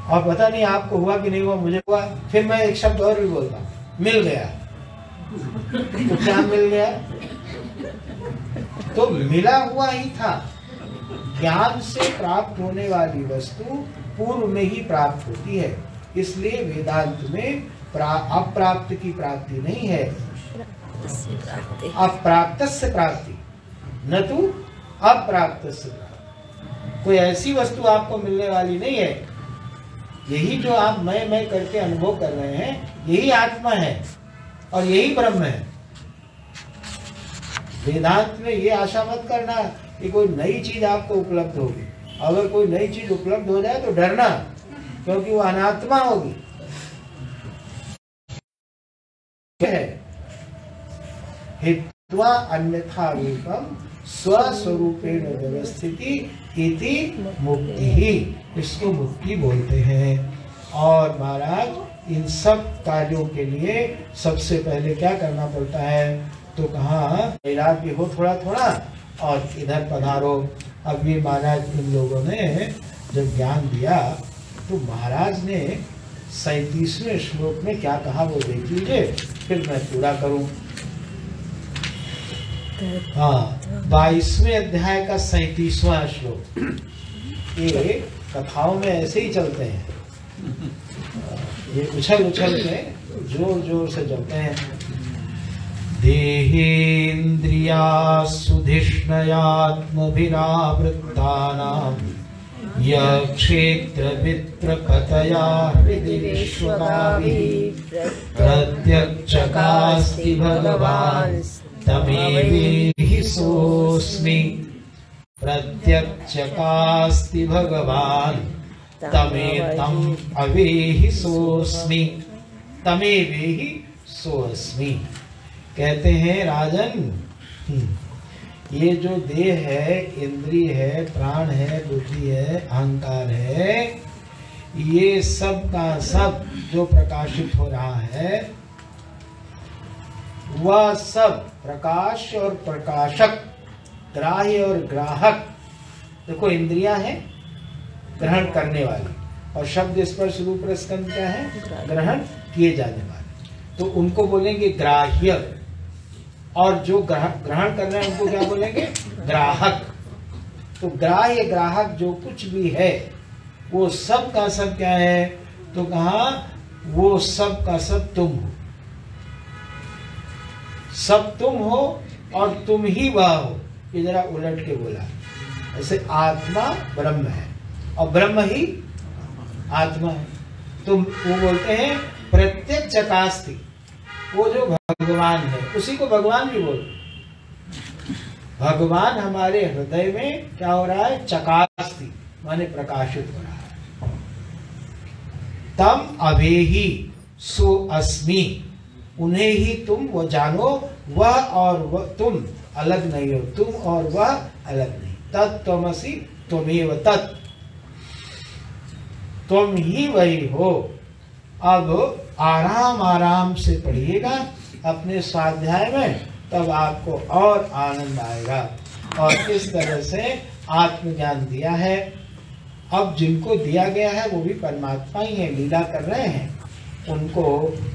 और पता नहीं आपको हुआ कि नहीं हुआ, मुझे हुआ। फिर मैं एक शब्द और भी बोलता हूँ, मिल गया। तो क्या मिल गया? तो मिला हुआ ही था। ज्ञान से प्राप्त होने वाली वस्तु पूर्व में ही प्राप्त होती है, इसलिए वेदांत में अप्राप्त की प्राप्ति नहीं है, अप्राप्त से प्राप्ति, न तो अप्राप्त से प्राप्ति। कोई ऐसी वस्तु आपको मिलने वाली नहीं है। यही जो आप मैं करके अनुभव कर रहे हैं, यही आत्मा है और यही ब्रह्म है। वेदांत में ये आशा मत करना कि कोई नई चीज आपको उपलब्ध होगी। अगर कोई नई चीज उपलब्ध हो जाए तो डरना, क्योंकि वो अनात्मा होगी। हित्वा अन्यथा रूपम स्वस्वरूपेण व्यवस्थिति इति मुक्ति ही, इसको मुक्ति बोलते हैं। और महाराज इन सब कार्यों के लिए सबसे पहले क्या करना पड़ता है? तो कहा इलाज भी हो थोड़ा थोड़ा और इधर पधारो। अब ये महाराज इन लोगों ने जब ज्ञान दिया तो महाराज ने 37वें श्लोक में क्या कहा वो देख लीजिए, फिर मैं पूरा करूं। हाँ, 22वें अध्याय का 37वां श्लोक। ये कथाओं में ऐसे ही चलते हैं, ये उछल उछल के जोर जोर से चलते हैं। देहेन्द्रिया सुधिष्णयात्मभिरावृत्तानां यक्षेत्र वित्रपतया हृदि विश्वकाभिः प्रत्यक्षकास्ति भगवान् तमेवेहि सोऽस्मि। प्रत्यक्षकास्ति भगवान् तमेतम् अवेहि सोऽस्मि। तमेवेहि सोऽस्मि। कहते हैं राजन, ये जो देह है, इंद्रिय है, प्राण है, बुद्धि है, अहंकार है, ये सब का सब जो प्रकाशित हो रहा है, वह सब प्रकाश और प्रकाशक, ग्राह्य और ग्राहक। देखो इंद्रियां हैं ग्रहण करने वाली, और शब्द स्पर्श रूप रसगंध क्या है? ग्रहण किए जाने वाले। तो उनको बोलेंगे ग्राह्य, और जो ग्रहण कर रहे हैं उनको क्या बोलेंगे? ग्राहक। तो ग्राह्य ग्राहक जो कुछ भी है वो सब का सब क्या है? तो कहा वो सब का सब तुम हो। सब तुम हो और तुम ही वह हो। ये जरा उलट के बोला, ऐसे आत्मा ब्रह्म है और ब्रह्म ही आत्मा है। तो वो बोलते हैं प्रत्यक्षकास्ति, वो जो भगवान है उसी को भगवान भी बोलते। भगवान हमारे हृदय में क्या हो रहा है? चकास्ति माने प्रकाशित हो रहा है। तम अवेहि सो अस्मि, उन्हें ही तुम वो जानो, वह और वह तुम अलग नहीं हो, तुम और वह अलग नहीं। तत्त्वमसि त्वमेव तत्, तुम ही वही हो। अब आराम आराम से पढ़िएगा अपने स्वाध्याय में, तब आपको और आनंद आएगा। और इस तरह से आत्मज्ञान दिया है। अब जिनको दिया गया है वो भी परमात्मा ही है, लीला कर रहे हैं, उनको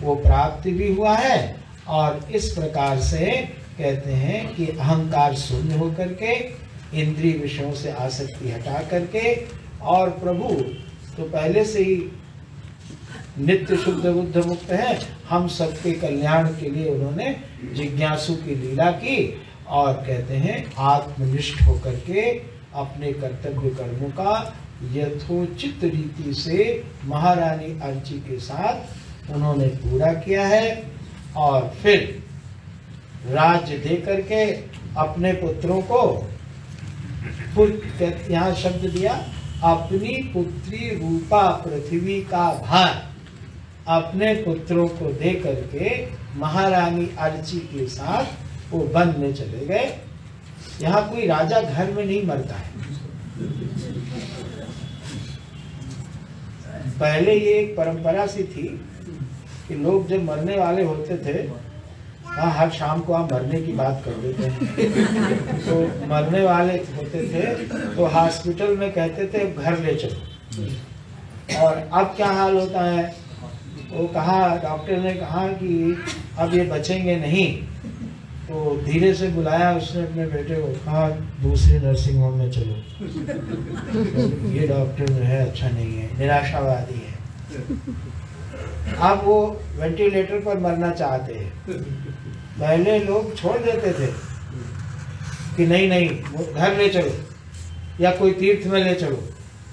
वो प्राप्ति भी हुआ है। और इस प्रकार से कहते हैं कि अहंकार शून्य होकर के, इंद्रिय विषयों से आसक्ति हटा करके, और प्रभु तो पहले से ही नित्य शुद्ध बुद्ध मुक्त है, हम सबके कल्याण के लिए उन्होंने जिज्ञासु की लीला की। और कहते हैं आत्मनिष्ठ होकर के अपने कर्तव्य कर्मों का यथोचित रीति से महारानी अर्ची के साथ उन्होंने पूरा किया है। और फिर राज्य दे करके अपने पुत्रों को, यहाँ शब्द दिया, अपनी पुत्री रूपा पृथ्वी का भार अपने पुत्रों को दे करके महारानी अर्ची के साथ वो वन में चले गए। यहाँ कोई राजा घर में नहीं मरता है। पहले ये एक परंपरा सी थी कि लोग जब मरने वाले होते थे, हाँ, हर शाम को हम मरने की बात कर देते हैं, तो मरने वाले होते थे तो हॉस्पिटल में कहते थे घर ले चलो। और अब क्या हाल होता है, वो कहा, डॉक्टर ने कहा कि अब ये बचेंगे नहीं, तो धीरे से बुलाया उसने अपने बेटे को, कहा दूसरे नर्सिंग होम में चलो, तो ये डॉक्टर जो है अच्छा नहीं है, निराशावादी है। अब वो वेंटिलेटर पर मरना चाहते हैं। पहले लोग छोड़ देते थे कि नहीं नहीं वो घर ले चलो या कोई तीर्थ में ले चलो,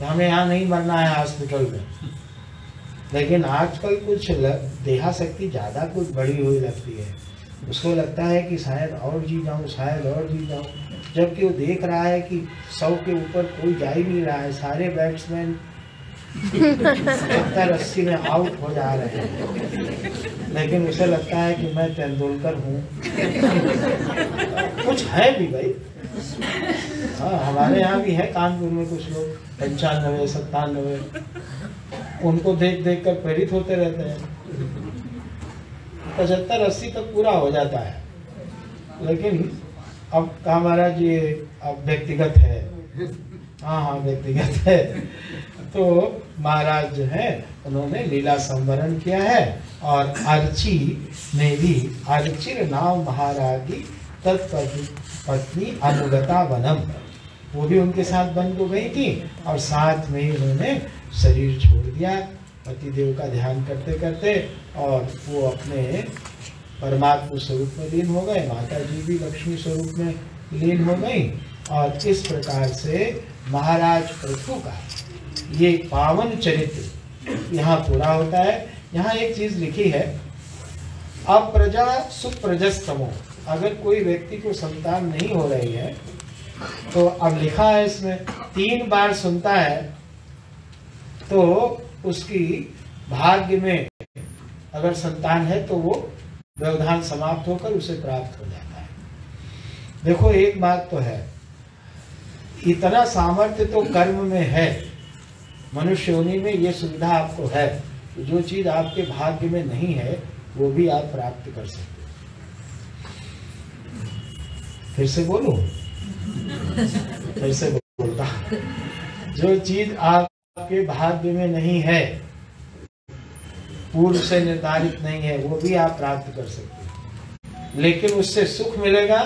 हमें यहाँ नहीं मरना है हॉस्पिटल में। लेकिन आजकल कुछ देहाशक्ति ज़्यादा कुछ बढ़ी हुई लगती है, उसको लगता है कि शायद और जी जाऊँ, शायद और जी जाऊँ, जबकि वो देख रहा है कि 100 के ऊपर कोई जा ही नहीं रहा है, सारे बैट्समैन 70-80 में आउट हो जा रहे हैं, लेकिन उसे लगता है कि मैं तेंदुलकर हूँ। कुछ है भी भाई, हाँ, हमारे यहाँ भी है कानपुर में कुछ लोग 95-97, उनको देख देख कर प्रेरित होते रहते हैं। 75-80 तक पूरा हो जाता है। लेकिन अब कहा महाराज ये अब व्यक्तिगत है, हाँ व्यक्तिगत है। तो महाराज जो है उन्होंने लीला संवरण किया है। और अर्ची ने भी, अर्चिर नाम महारागी तत्पत्नी अनुगता वनम, वो भी उनके साथ वन को गई थी और साथ में ही उन्होंने शरीर छोड़ दिया पतिदेव का ध्यान करते करते, और वो अपने परमात्मा स्वरूप में लीन हो गए। माता जी भी लक्ष्मी स्वरूप में लीन हो गई। और इस प्रकार से महाराज पृथु का ये पावन चरित्र यहाँ पूरा होता है। यहाँ एक चीज लिखी है, अप्रजा सुप्रजस्तमो, अगर कोई व्यक्ति को संतान नहीं हो रही है तो अब लिखा है इसमें 3 बार सुनता है तो उसकी भाग्य में अगर संतान है तो वो व्यवधान समाप्त होकर उसे प्राप्त हो जाता है। देखो एक बात तो है, इतना सामर्थ्य तो कर्म में है, मनुष्य योनि में ये सुविधा आपको है, जो चीज आपके भाग्य में नहीं है वो भी आप प्राप्त कर सकते हो। फिर से बोलूं, फिर से बोलता, जो चीज आपके भाग्य में नहीं है, पूर्व से निर्धारित नहीं है, वो भी आप प्राप्त कर सकते हो। लेकिन उससे सुख मिलेगा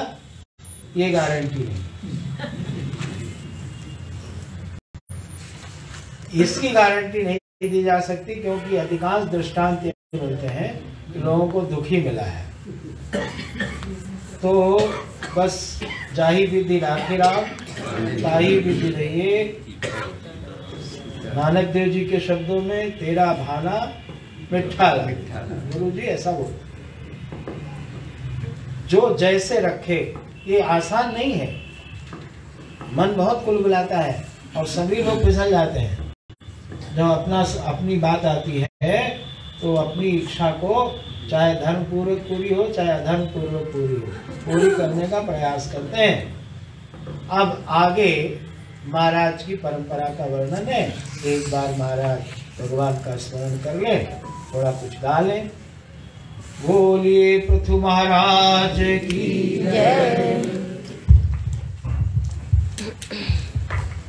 ये गारंटी नहीं। इसकी गारंटी नहीं दी जा सकती, क्योंकि अधिकांश दृष्टांत मिलते हैं कि लोगों को दुखी मिला है। तो बस जाही विधि राखी राम, ताही विधि रहिए। नानक देव जी के शब्दों में तेरा भाना मिठा लगा, गुरु जी ऐसा बोलते। जो जैसे रखे, ये आसान नहीं है, मन बहुत कुलबुलाता है और सभी लोग फिसल जाते हैं। जब अपनी बात आती है तो अपनी इच्छा को चाहे धर्म पूर्वक पूरी हो चाहे अधर्म पूर्वक पूरी हो, पूरी करने का प्रयास करते हैं। अब आगे महाराज की परंपरा का वर्णन है। एक बार महाराज भगवान का स्मरण कर ले थोड़ा कुछ गा लें। बोलिए पृथु महाराज की जय।